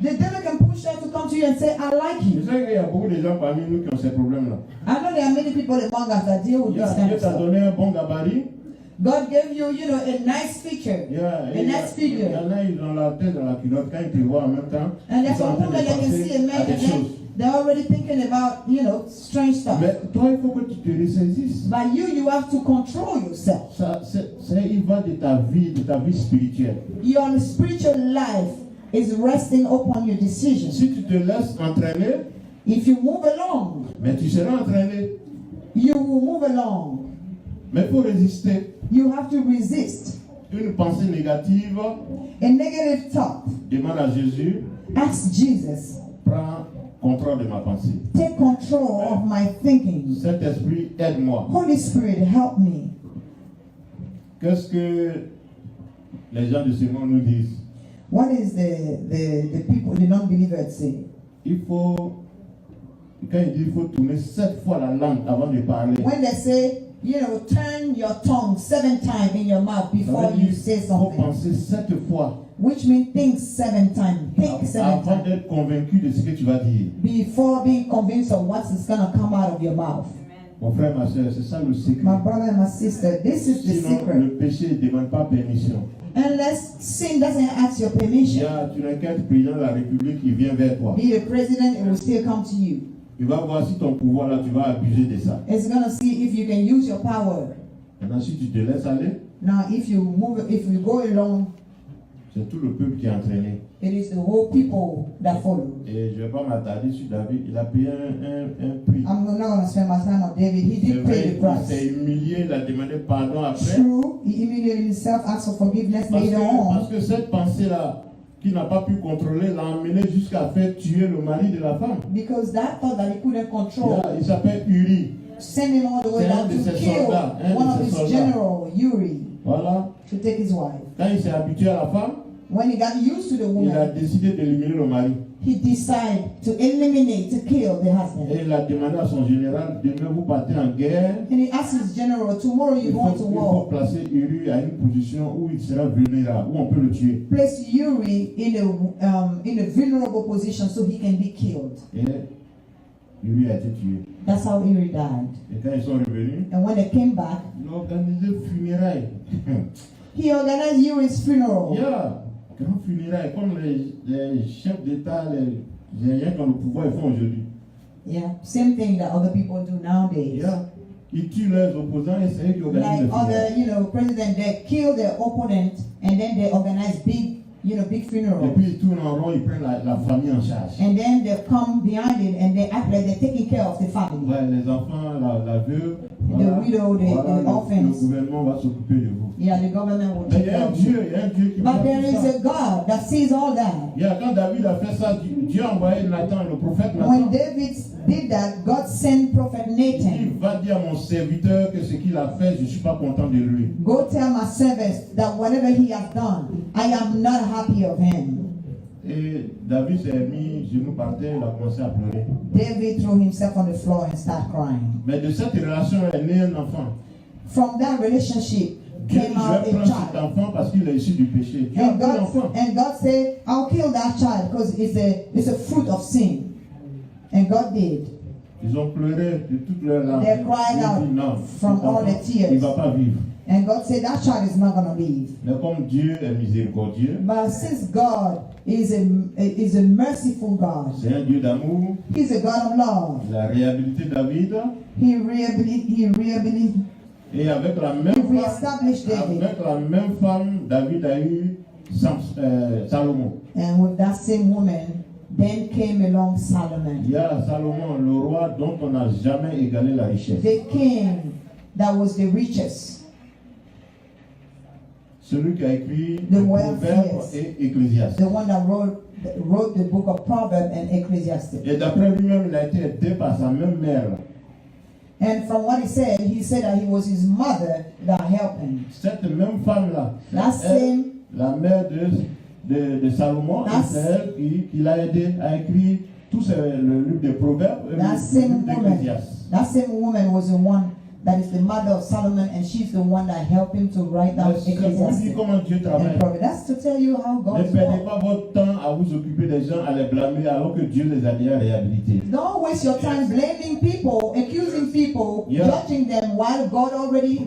The devil can push her to come to you and say, I like Je you. sais qu'il y a beaucoup de gens parmi nous qui ont ces problèmes-là. I know there are many people among us that deal with this kind Dieu of t'a stuff. donné un bon gabarit. God gave you, you know, a nice feature, Yeah, a nice il y figure. en a, ils ont la tête dans la culotte. Quand ils te voient en même temps, And ils there's sont en some train de women that can see a penser man à des and choses. then they're already thinking about, you know, strange stuff. Mais toi, il faut que tu te ressaisisses. But you have to control yourself. Il va de ta vie spirituelle. Your spiritual life is resting upon your decisions. Si tu te laisses entraîner, If you move along, mais tu seras entraîné. you will move along. Mais pour résister, You have to resist. une pensée négative, A negative thought. demande à Jésus, Ask Jesus, prends contrôle de ma pensée. take control of my thinking. Saint-Esprit, aide-moi. Holy Spirit, help me. Qu'est-ce que les gens de ce monde nous disent? What is the people, the non-believers say? Il faut, quand il dit il faut tourner 7 fois la langue avant de parler, When they say, you know, turn your tongue 7 times in your mouth ça before veut dire you say qu'il faut something. penser 7 fois Which means think 7 times. Think 7 avant times. d'être convaincu de ce que tu vas dire. Before being convinced of what is going to come out of your mouth. Mon frère, ma soeur, c'est ça le secret. My brother and my sister, this is the Sinon, secret. le péché ne demande pas permission. Unless sin doesn't ask your Il y permission, a, tu n'es qu'un président de la République qui vient vers toi. be the president, it will still come to you. Il va voir si ton pouvoir là, tu vas abuser de ça. It's going to see if you can use your power. Maintenant, si tu te laisses aller, Now, if you go along, c'est tout le peuple qui est entraîné. it is the whole people that follow. Et je ne vais pas m'attarder sur David. Il a payé un prix. I'm not going to spend my time on David. He C'est did vrai, pay the il s'est price. humilié, il a demandé pardon après. True, he humiliated himself, asked for forgiveness Parce later on. que cette pensée-là, qu'il n'a pas pu contrôler, l'a emmené jusqu'à faire tuer le mari de la femme. Because that thought that he couldn't control Il s'appelle Uri. sent him all the way C'est un down de to ses kill soldats, un one de of ses his soldats. general, Uri, Voilà. to take his wife. Quand il s'est habitué à la femme, When he got used to the il a woman, décidé d'éliminer le mari. he decided to eliminate, to kill the husband. Et il a demandé à son général, demain vous partez en guerre. And he asked his general, tomorrow Il you're going to faut war. placer Uri à une position où il sera vulnérable, où on peut le tuer. Place Uri in a vulnerable position so he can be killed. Et Uri a été tué. That's how Uri died. Et quand ils sont revenus, And when they came back, ils ont organisé funérailles. he organized Uri's funeral. Il y a grand funérailles, comme les chefs d'État, les gens qui ont le pouvoir, ils font aujourd'hui. Yeah, same thing that other people do nowadays. Ils tuent leurs opposants et c'est eux qui organisent Like les funérailles. other, president, they kill their opponent and then they organize big big Et funeral. puis ils tournent en rond, ils prennent la famille en charge. And then they come behind it and they act like they're taking care of the family. Ouais, les enfants, la veuve, The widow, the le orphans. gouvernement va s'occuper de vous. Yeah, the government will Mais take il y care a un of you. Dieu, qui But fait there tout is ça. a God that sees all that. Il y a, quand David a fait ça, Dieu a envoyé Nathan, le prophète When Nathan. David did that, God sent Prophet Il Nathan. va dire à mon serviteur que ce qu'il a fait, je ne suis pas content de lui. Go tell my servant that whatever he has done, I am not happy of him. Et David s'est mis genoux par terre, il a commencé à pleurer. David threw himself on the floor and started crying. Mais de cette relation est né un enfant. From that relationship Dieu came dit, je out vais a prendre cet child. enfant parce qu'il est issu du péché. Dieu a And pris l'enfant. God said, I'll kill that child because it's a fruit of sin. And God did. Ils ont pleuré de toutes leurs larmes. They cried Ils ont out dit, non, from cet all enfant, the tears. il ne va pas vivre. And God said that child is not going to leave. Mais comme Dieu est miséricordieux, But since God is a merciful God, c'est un Dieu d'amour, He's a God of love. il a réhabilité David. He rehabilitated. Et avec la même He femme, reestablished David. avec la même femme, David a eu Salomon. And with that same woman, then came along Solomon. Il y a Salomon, le roi dont on n'a jamais égalé la richesse. The king that was the richest. Celui qui a écrit The le wealthiest. Proverbe et Ecclésiaste. The one that wrote the book of Proverbs and Ecclesiastes. Et d'après lui-même, il a été aidé par sa même mère. And from what he said that he was his mother that helped him. Cette même femme-là, That same, la mère de Salomon, That's- c'est elle qui l'a aidé à écrire tout le livre des Proverbes et le that same livre woman, d'Ecclésiaste. that same woman was the one that is the mother of Solomon, and she's the one that helped him to write down C'est pour vous dire Ecclesiastes comment Dieu travaille. and Proverbs. That's to tell you how Ne God perdez works. pas votre temps à vous occuper des gens, à les blâmer alors que Dieu les a déjà réhabilités. Don't waste your time blaming people, accusing people, Yeah. judging them while God already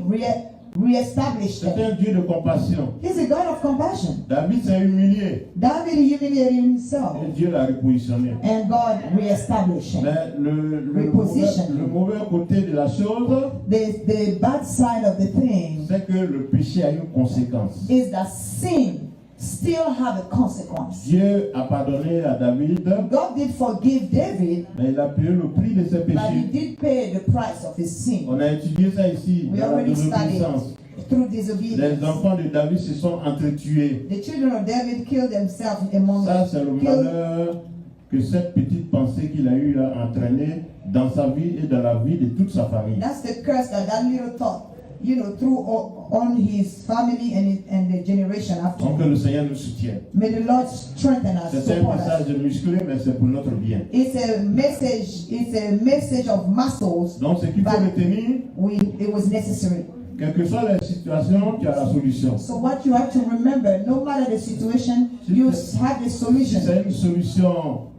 reestablished C'est them. un Dieu de compassion. He's a God of compassion. David s'est humilié David humiliated himself, et Dieu l'a repositionné. and God reestablished him. Mais Reposition. le mauvais côté de la chose, The bad side of the thing c'est que le péché a une conséquence. is that sin still have a consequence. Dieu a pardonné à David, God did forgive David, mais il a payé le prix de ses but he péchés. did pay the price of his sin On a étudié ça ici, We dans la already studied désobéissance. through Les disobedience. enfants de David se sont entretués. The children of David killed themselves among Ça, c'est le killed. malheur que cette petite pensée qu'il a eue a entraîné dans sa vie et dans la vie de toute sa famille. That's the curse that little thought, threw on his family and the generation after. Donc que le Seigneur nous soutienne. May the Lord strengthen us, C'est un support us. message musclé, mais c'est pour notre bien. It's a message of muscles. Donc ce qu'il faut But retenir, it was necessary. quelles que soient les situations, tu as la solution. So what you have to remember, no matter the situation, you have the Si solution. c'est une solution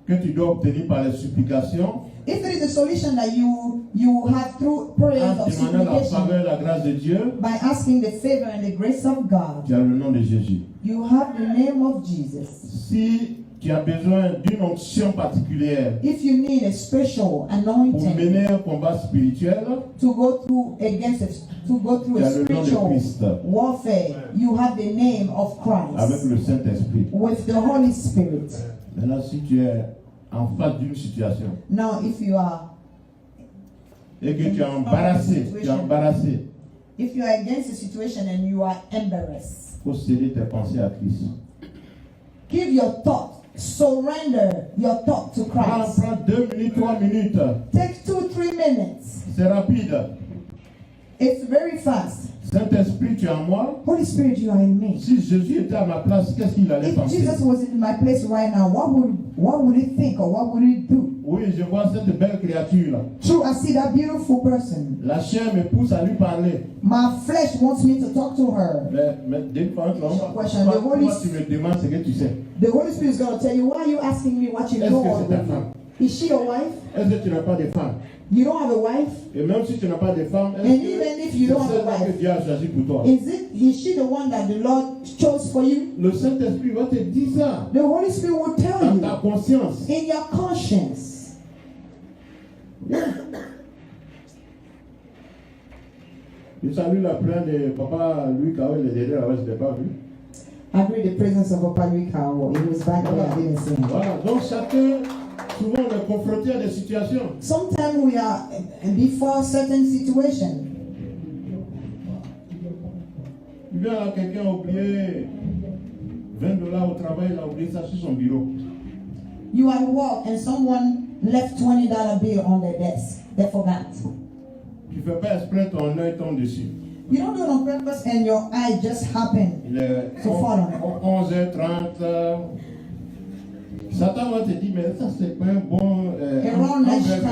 que tu dois obtenir par les supplications, If it is a solution that you have through prayers en of demandant la supplication, faveur, la grâce de Dieu, by asking the favor and the grace of God, tu as le nom de Jésus. you have the name of Jesus. Si tu as besoin d'une onction particulière If you need a special pour anointing mener un combat spirituel, to go through tu a as le nom de spiritual Christ warfare, you have the name of avec Christ le Saint-Esprit. with the Holy Spirit. Maintenant, si tu es en face d'une situation Now, if you are et que tu es embarrassé, if you are against the situation and you are embarrassed, il faut céder tes pensées à Christ. give your thought, surrender your thought to Christ. Prends 2 minutes, 3 minutes. Take 2-3 minutes. C'est rapide. It's very fast. Saint-Esprit, tu es en moi. Holy Spirit, you are in me. Si Jésus était à ma place, qu'est-ce qu'il allait If penser? Jesus was in my place right now, what would he think or what would he do? Oui, je vois cette belle créature-là. True, I see that beautiful person. La chair me pousse à lui parler. My flesh wants me to talk to her. Mais différentes Question, the Holy- Toi, tu me demandes ce que tu sais. The Holy Spirit is going to tell you, why are you asking me what you Est-ce know que c'est ta already? femme? Is she your wife? Est-ce que tu n'as pas de femme? You don't have a wife? Et même si tu n'as pas de femme, est-ce And que even if you c'est don't have a celle-là que wife, Dieu a choisi pour toi? is she the one that the Lord chose for you? Le Saint-Esprit va te dire ça The Holy Spirit will tell dans you ta conscience. in your conscience. Je salue la plainte de papa Louis Kaoui, le dernier là-bas, je ne l'ai pas vu. I agree the presence of Opaluika. He was back there. I didn't see him. Voilà. Donc chacun, souvent, on est confronté à des situations. Sometimes we are before certain situation. Il vient là, quelqu'un a oublié $20 au travail, il a oublié ça sur son bureau. You are at work and someone left $20 bill on their desk. They forgot. Tu fais pas exprès, ton œil tombe dessus. You don't do it on purpose and your eye just happened. Il est to fall on it. 11h30. Satan va te dire, mais ça c'est pas un bon Around lunchtime.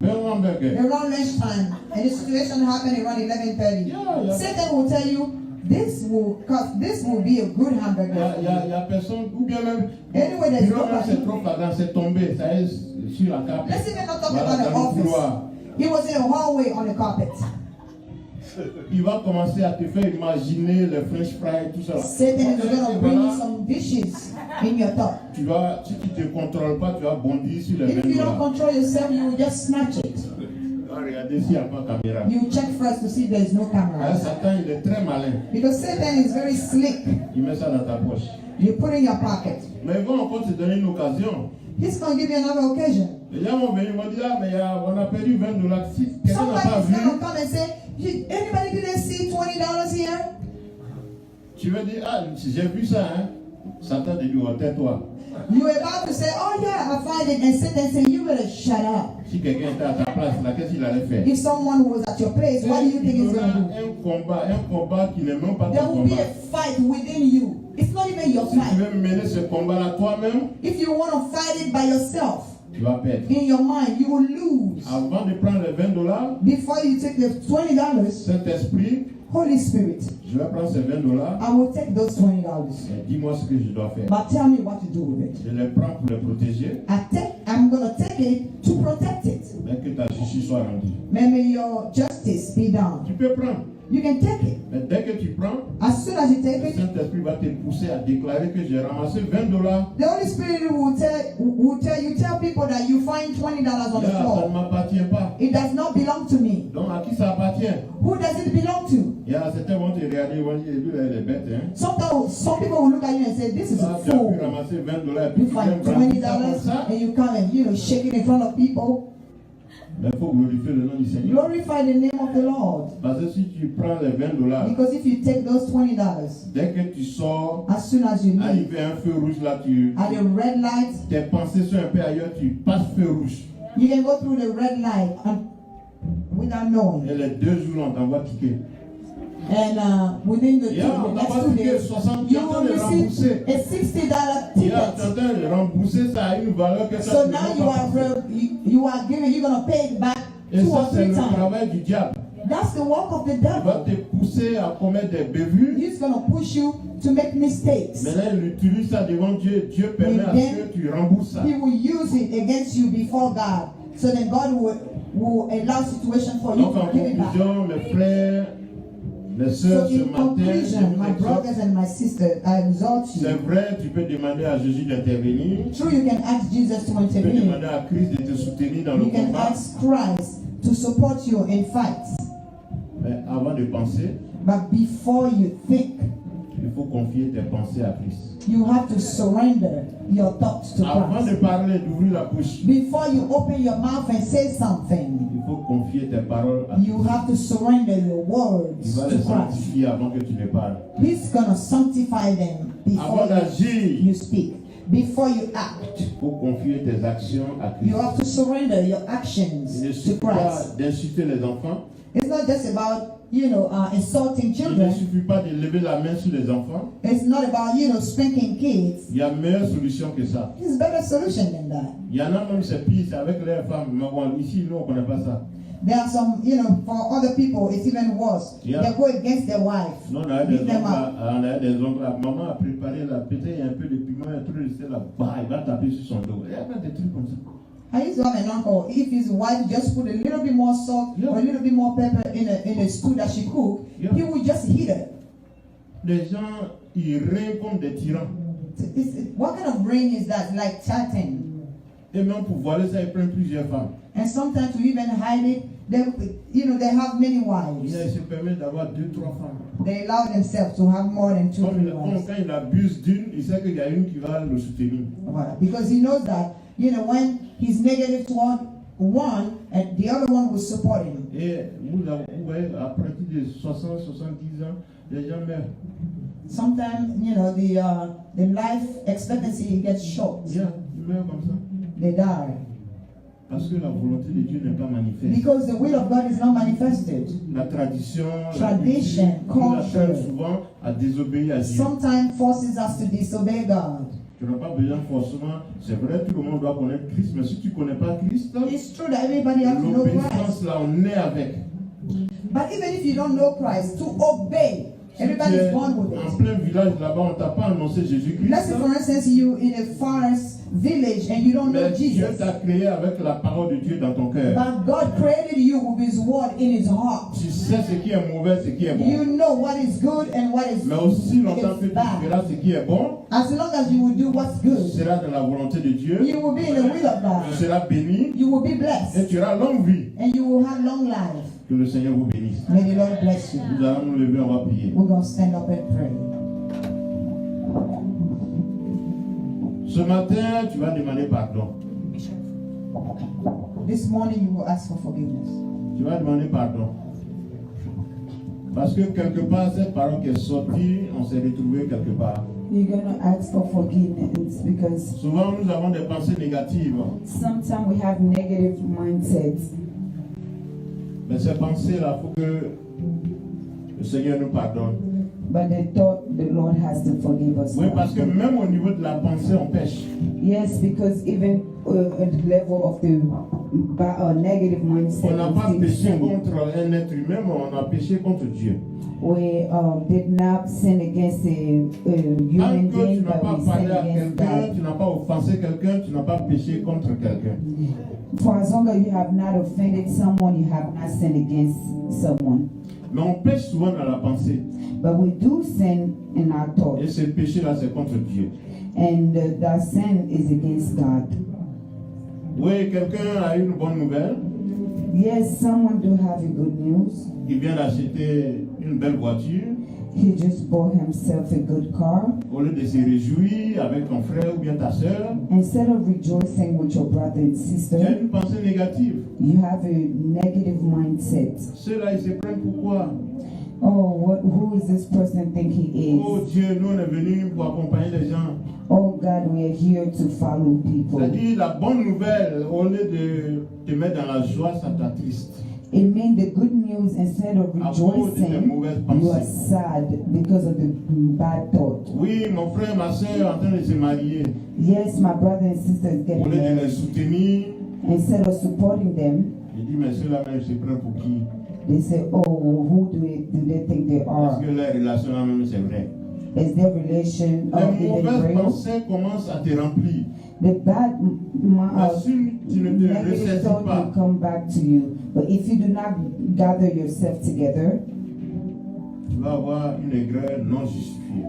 hamburger. Around lunchtime, and the situation happened around 11:30. Yeah. Satan will tell you this will be a good hamburger. Il y a personne, ou bien même, Anyway, there's bureau même nobody. c'est trop flagrant, c'est tombé, ça est sur la carte. Let's even not talk Voilà, about the dans le office. couloir. He was in a hallway on the carpet. Il va commencer à te faire imaginer le French fry, tout ça. Satan is going to bring you Voilà. some dishes in your thought. Si tu ne te contrôles pas, tu vas bondir sur les If you don't $20. control yourself, you will just snatch it. Tu vas regarder s'il n'y a pas de caméra. You check first to see if there is no camera. Satan, il est très malin. Because Satan is very slick. Il met ça dans ta poche. You put it in your pocket. Mais il va encore te donner une occasion. He's going to give you another occasion. Les gens vont venir, ils vont dire, ah, mais on a perdu $20. Si quelqu'un n'a pas Somebody's vu, going to come and say, anybody didn't see $20 here? tu vas dire, ah, j'ai vu ça, hein. Satan te dit, oh, tais-toi. You were about to say, oh yeah, I find it, and Satan say, you better shut up. Si quelqu'un était à ta place, là, qu'est-ce qu'il allait faire? If someone was at your place, what do you think Il y he's aura going to do? un combat qui n'est même pas There ton will be combat. a fight within you. It's not even your Si tu fight. veux mener ce combat-là toi-même, If you want to fight it by yourself, tu vas perdre. in your mind, you will lose. Avant de prendre les $20, Before you take the $20, Saint-Esprit, Holy Spirit, je vais prendre ces $20 I will take those $20. et dis-moi ce que je dois faire. But tell me what to do with it. Je les prends pour les protéger, I'm going to take it to protect it. mais que ta justice soit rendue. May your justice be done. Tu peux prendre, You can take it. mais dès que tu prends, As soon as you take le it, Saint-Esprit va te pousser à déclarer que j'ai ramassé $20. the Holy Spirit will tell people that you find $20 on the Là, ça ne floor. m'appartient pas. It does not belong to me. Donc à qui ça appartient? Who does it belong to? Il y a certains vont te regarder, ils vont dire, lui, là, il est bête, hein. Some people will look at you and say, this is Ah, a tu as pu fool. ramasser $20 et puis You tu viens find brandir ça $20 comme ça. and you come and shake it in front of people. Mais il faut glorifier le nom du Seigneur. Glorify the name of the Lord. Parce que si tu prends les $20, Because if you take those $20, dès que tu sors, as soon as you leave, arrivé à un feu rouge là, tu, at the red light, tes pensées sont un peu ailleurs, tu passes feu rouge. you can go through the red light without knowing. Et les 2 jours, on t'envoie ticket. And within the, Yeah, the next t'envoie 2 ticket days, 60, tu you es en train will de rembourser. receive a $60 Yeah, tu es ticket. en train de rembourser, ça a une valeur que ça So ne now peut you pas are passer. you're gonna pay it back Et 2 ça, or c'est 3 le times. travail du diable. That's the work of the Il va devil. te pousser à commettre des bévues. He's gonna push you to make mistakes. Mais là, il utilise ça devant Dieu. Dieu permet à ce que tu rembourses ça. He will use it against you before God. So then God will allow situation for you Donc, en to give it back. conclusion, mes frères, mes So soeurs, ce in matin, je conclusion, vous my exhorte. brothers and my sisters, I exhort C'est you. vrai, tu peux demander à Jésus d'intervenir. True, you can ask Jesus to Tu peux intervene. demander à Christ de te soutenir dans le You can combat. ask Christ to support you in fights. Mais avant de penser, But before you think, il faut confier tes pensées à Christ. you have to surrender your thoughts to Avant de Christ. parler, d'ouvrir la bouche, Before you open your mouth and say something, il faut confier tes paroles à you have to surrender your Il words va to les Christ. sanctifier avant que tu ne parles. He's gonna sanctify them Avant before d'agir, you speak. Before you act, il faut confier tes actions à you Christ. have to surrender your Il ne actions suffit to pas Christ. d'insulter les enfants. It's not just about insulting Il ne children. suffit pas de lever la main sur les enfants. It's not about spanking kids. Il y a meilleure solution que ça. There's a better solution than that. Il y en a même, c'est pire, c'est avec leurs femmes. Mais bon, ici, nous, on ne connaît pas ça. There are some, for other people, it's even worse. Yeah. They go against their wife. Nous, on a des Beat them oncles, up. on a des oncles. Maman a préparé la peut-être il y a un peu de piment, un truc de sel là-bas. Il va taper sur son dos. Il y a plein de trucs comme ça. I used to have an uncle. If his wife just put a little bit more salt Yeah. or a little bit more pepper in a stew that she cooked, Yeah. he would just hit her. Les gens, ils règnent comme des tyrans. What kind of rain is that? Like chatting. Et même pour voiler ça, ils prennent plusieurs femmes. And sometimes to even hide it, they have many wives. Ils se permettent d'avoir 2-3 femmes. They allow themselves to have more than 2 wives. Quand il abuse d'une, il sait qu'il y a une qui va le soutenir. Voilà. Because he knows that, when he's negative toward one, and the other one will support him. Et vous voyez, à partir de 60-70 ans, les gens meurent. Sometimes, the life expectancy gets short. Bien, ils meurent comme ça. They die. Parce que la volonté de Dieu n'est pas manifeste. Because the will of God is not manifested. La tradition, Tradition, culture, souvent à désobéir à Dieu. sometimes forces us to disobey God. Tu n'as pas besoin forcément, c'est vrai, tout le monde doit connaître Christ, mais si tu ne connais pas Christ, It's true that everybody has to know Christ. l'obéissance là, on est avec. But even if you don't know Christ, to obey, everybody is born with En it. plein village là-bas, on ne t'a pas annoncé Jésus-Christ. Let's say, for instance, you in a forest village and you don't know Mais Dieu Jesus. t'a créé avec la parole de Dieu dans ton cœur. But God created you with His word in His heart. Tu sais ce qui est mauvais, ce qui est bon. You know what is good and what is Mais aussi longtemps que tu bad. feras ce qui est bon, As long as you will do what's tu good, seras dans la volonté de Dieu, you will be in the will of tu God. seras béni You will be et blessed tu auras longue vie. and you will have long life. Que le Seigneur vous bénisse. May the Lord bless you. Nous allons nous lever, on va prier. We're going to stand up and pray. Ce matin, tu vas demander pardon. This morning you will ask for forgiveness. Tu vas demander pardon. Parce que quelque part, cette parole qui est sortie, on s'est retrouvé quelque part. You're going to ask for forgiveness because Souvent, nous avons des pensées négatives. sometimes we have negative mindsets. Mais ces pensées-là, il faut que le Seigneur nous pardonne. But the thought the Lord has to forgive us. Oui, parce que même au niveau de la pensée, on pêche. Yes, because even at the level of the negative mindset, On n'a pas we still péché sin. contre un être humain, mais on a péché contre Dieu. We did not sin against a Tant human que tu being, n'as but pas we parlé sinned à against quelqu'un, God. tu n'as pas offensé quelqu'un, tu n'as pas péché contre quelqu'un. For as long as you have not offended someone, you have not sinned against someone. Mais on pêche souvent dans la pensée. But we do sin in our Et thoughts, ce péché-là, c'est contre Dieu. and that sin is against God. Oui, quelqu'un a une bonne nouvelle. Yes, someone do have a good news. Il vient d'acheter une belle voiture. He just bought himself a good car. Au lieu de se réjouir avec ton frère ou bien ta soeur, Instead of rejoicing with your brother and tu as sister, une pensée négative. you have a negative mindset. Ceux-là, ils se prennent pourquoi? Oh, who is this person think he Oh is? Dieu, nous on est venus pour accompagner les gens. Oh God, we are here to follow people. C'est-à-dire, la bonne nouvelle, au lieu de te mettre dans la joie, ça t'attriste. It means the good news, instead of À cause de tes rejoicing, mauvaises you are pensées. sad because of the bad thought. Oui, mon frère, ma soeur en train de se marier. Yes, my brother and sister is Au getting lieu de les married. soutenir, Instead of supporting them, il dit, mais ceux-là même se prennent pour qui? they say, oh, who do they think they Parce are? que leur relation là même, c'est vrai. Is their relation Les even mauvaises real? pensées commencent à te remplir. The bad Mais si tu ne te negative ressaisis thought pas, will come back to you. But if you do not gather yourself together, tu vas avoir une aigreur non justifiée.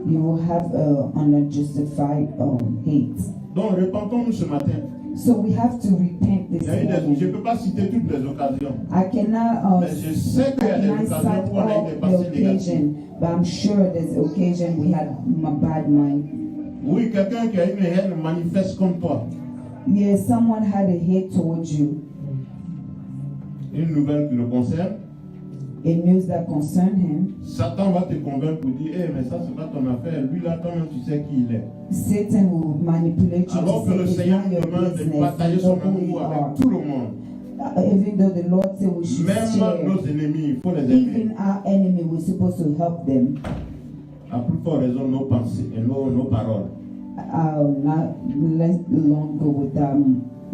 you will have an unjustified hate. Donc, repentons-nous ce matin. So we have to repent this Je ne morning. peux pas citer toutes les occasions. I cannot, Mais je sais qu'il y a des cite occasions où on a eu all des the pensées négatives. occasion, but I'm sure there's occasion we had my bad mind. Oui, quelqu'un qui a une haine manifeste contre toi. Yes, someone had a hate towards you, Une nouvelle qui le concerne. a news that concerned him. Satan va te convaincre pour dire, eh, mais ça, c'est pas ton affaire. Lui, là, toi-même, tu sais qui il est. Satan will manipulate you Alors to que say le it's Seigneur not nous your demande de business. partager You son know who you amour are. avec tout le monde. Even though the Lord said we should Même share, nos ennemis, il faut les aimer. even our enemy, we're supposed to help them. À plus forte raison, nos pensées et nos paroles. Not let long go with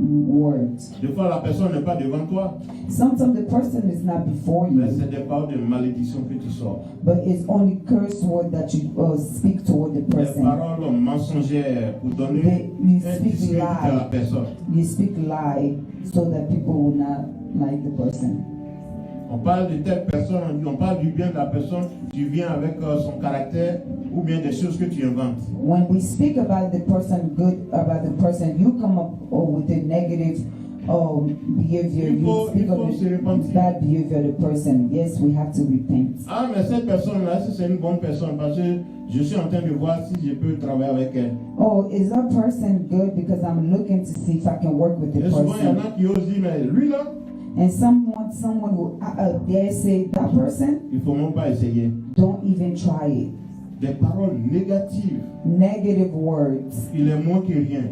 words. Des fois, la personne n'est pas devant toi, Sometimes the person is not before mais you, c'est des paroles de malédiction que tu sors. but it's only curse word that you speak toward the Des person. paroles mensongères pour donner You un speak discrédit à la lie. personne. You speak lie so that people will not like the person. On parle de telle personne, on parle du bien de la personne, tu viens avec son caractère ou bien des choses que tu inventes. When we speak about the person, good about the person, you come up with the negative behavior. You speak of the bad behavior of the person. Yes, we have to repent. Ah, mais cette personne-là, si c'est une bonne personne, parce que je suis en train de voir si je peux travailler avec elle. Oh, is that person good? Because I'm looking to see if I can work with the Et souvent, il y en person. a qui osent dire, mais lui là, And someone will dare say that person. il ne faut même pas essayer. Don't even try it. Des paroles négatives, Negative words. il est moins que rien.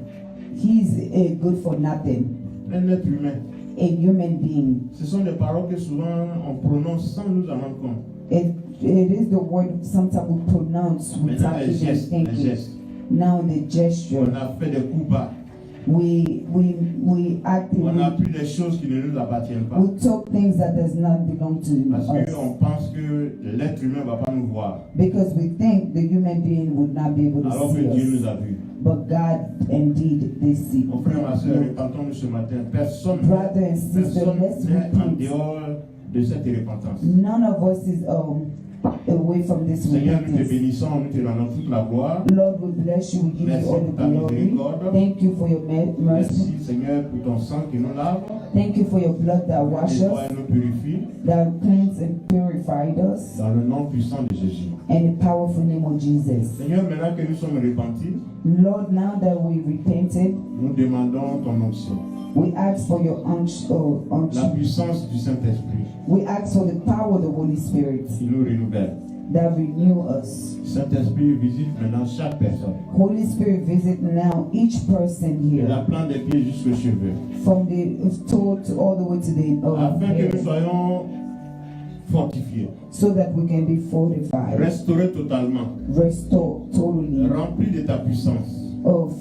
He's good for nothing. Un être humain. A human being. Ce sont des paroles que souvent on prononce sans nous en rendre compte. It is the word sometimes we pronounce Maintenant, without les even gestes, les thinking. gestes. Now the gesture, On a fait des coups bas. we acted, On a pris des choses qui ne nous appartiennent pas. we talk things that does not belong to Parce us qu'on pense que l'être humain ne va pas nous voir. because we think the human being would not be able to Alors que see Dieu us. nous a vus. But God indeed they see. Mon frère, ma soeur, repentons-nous ce matin. Personne Brother and sister, personne let's n'est en repent. dehors de cette repentance. None of us is away from this Seigneur, nous te repentance. bénissons, nous te rendons toute la gloire. Lord, we bless you, we give Merci you all pour the ta glory. miséricorde. Thank you for your mercy. Merci, Seigneur, pour ton sang qui nous lave, Thank you for your blood that washes nettoie us, et nous purifie. that cleansed and purified us, Dans le nom puissant de Jésus. in the powerful name of Jesus. Seigneur, maintenant que nous sommes repentis, Lord, now that we repented, nous demandons ton onction. we ask for your La puissance du Saint-Esprit we ask for the power of the Holy Spirit qui nous renouvelle. that renew us. Saint-Esprit visite maintenant chaque personne. Holy Spirit, visit now each person De la here, plante des pieds jusqu'aux cheveux. from the toe to all the way to the Afin que nous head, soyons fortifiés, so that we can be fortified, restaurés totalement, restored totally, remplis de ta puissance.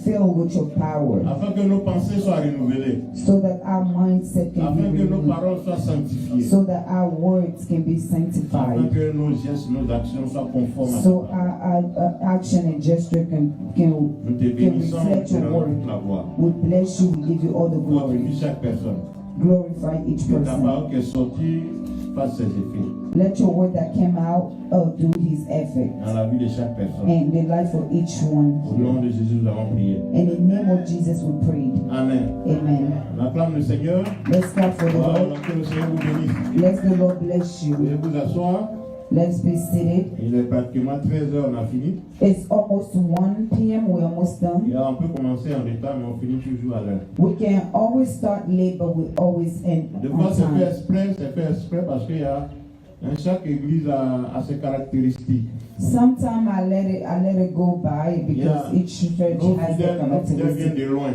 filled with your power, Afin que nos pensées soient renouvelées. so that our mindset can Afin be que nos renewed, paroles soient sanctifiées. so that our words can be Afin sanctified, que nos gestes, nos actions soient conformes à so toi. our action and gesture can Nous te bénissons, nous reflect te your rendons word. toute la gloire. We bless you, we give you all the glory. Fortifie chaque personne. Glorify each Que ta person. parole qui est sortie fasse ses effets Let your word that came out do his effect dans la vie de chaque personne. in the life of each one. Au nom de Jésus, nous avons prié. In the name of Jesus we prayed. Amen. Amen. On acclame le Seigneur. Let's clap for the Voilà, Lord. que le Seigneur vous bénisse. Let the Lord bless you. Veuillez vous asseoir. Let's be seated. Il est pratiquement 13h, on a fini. It's almost 1 p.m. We're almost done. Et on peut commencer en retard, mais on finit toujours à l'heure. We can always start late, but we always end Des fois, on c'est fait time. exprès parce qu'il y a chaque église a ses caractéristiques. Sometimes I let it go by because Yeah. each church Nos has their fidèles viennent characteristics. de loin.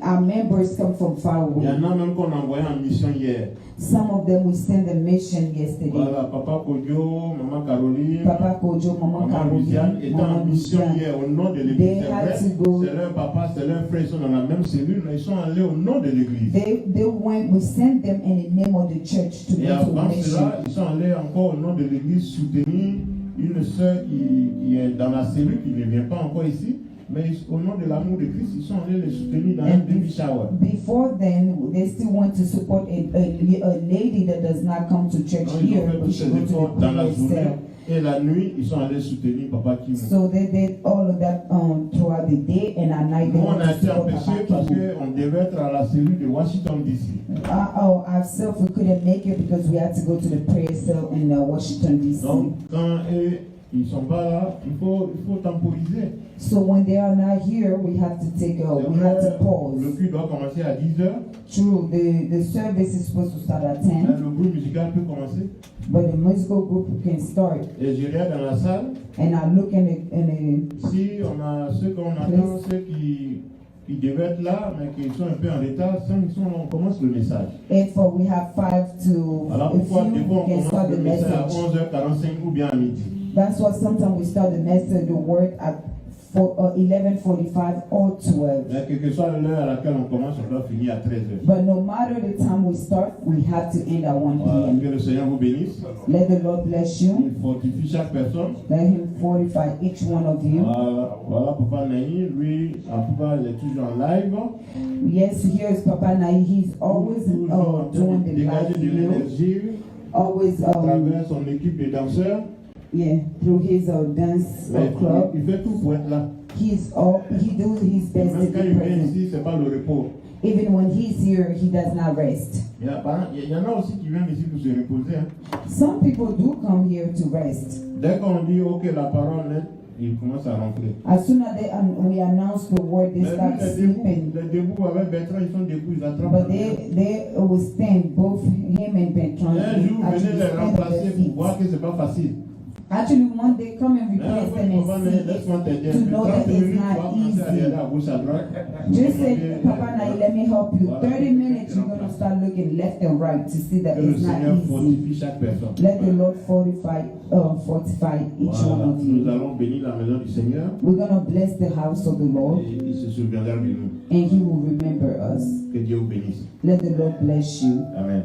Our members come from far Il y away. en a même qu'on a envoyé en mission hier. Some of them we sent a mission yesterday. Voilà, Papa Kodjo, Maman Caroline, Papa Kojo, Maman Maman Luciane Caroline, étaient en Maman mission Luciane. hier au nom de They l'église. had C'est to go. vrai, c'est leur papa, c'est leur frère, ils sont dans la même cellule, mais ils sont allés au nom de l'église. They went, we sent them in the name of the church to Et go to avant mission. cela, ils sont allés encore au nom de l'église soutenir une sœur qui est dans la cellule, qui ne vient pas encore ici, mais au nom de l'amour de Christ, ils sont allés les soutenir dans un baby shower. Before then, they still want to support a lady that does not come to church Donc, ils ont here, fait but tous she ces goes to efforts the dans la prayer journée cell. et la nuit, ils sont allés soutenir Papa Kim. So they did all of that throughout the day and at night. They Nous, on want a to été support empêchés Papa parce Kimu. qu'on devait être à la cellule de Washington DC. Ourselves, we couldn't make it because we had to go to the prayer cell in Washington, D.C. Donc, quand ils sont pas là, il faut temporiser. So when they are not here, we have to take C'est we have vrai, to pause. le culte doit commencer à 10h, True, the service is supposed to start at 10, le groupe musical peut commencer. but the musical group can start. Et je regarde dans la salle, And I look in si on a ceux qu'on attend, ceux qui devaient être là, mais qui sont un peu en retard, on commence le message. if we have 5 to Alors a pourquoi few, des fois we on can start commence the le message à message. 11h45 ou bien à midi? That's why sometimes we start the message, the word at 11:45 or 12. Mais quelle que soit l'heure à laquelle on commence, on doit finir à 13h. But no matter the time we start, we have to end at 1 Voilà, p.m. que le Seigneur vous bénisse. Let the Lord bless you. Il fortifie chaque personne. Let Him fortify each one of you. Voilà, Papa Naï, lui, en tout cas, il est toujours en live. Yes, here's Papa Nai. He's always Toujours en train doing de the dégager live de video. l'énergie Always, à travers son équipe de danseurs. yeah, through his dance Mais club. il fait tout pour être là. He does his best Même to quand be il vient present. ici, c'est pas le repos. Even when he's here, he does not rest. Il y en a aussi qui viennent ici pour se reposer. Hein. Some people do come here to rest. Dès qu'on dit, OK, la parole est, il commence à rentrer. As soon as we announce the word, they Mais start lui, sleeping. les debout avec Bertrand, ils sont debout, ils attrapent. But they will stand, both him and Bertrand, Un jour, actually venez les stand on remplacer their pour feet. voir que c'est pas facile. Actually, one day come and replace them and Laisse-moi te dire, to know that 30 it's minutes, tu vas not commencer à easy. regarder à gauche, à droite. Just said, Papa Nai, let me help you. 30 minutes, you're going to start looking left and right to see that Que le it's not Seigneur easy. fortifie chaque personne. Let the Lord fortify each one Voilà. of Nous you. allons bénir la maison du Seigneur We're going to bless the house of the Lord, et il se souviendra de nous. and He will remember us. Que Dieu vous bénisse. Let the Lord bless you. Amen.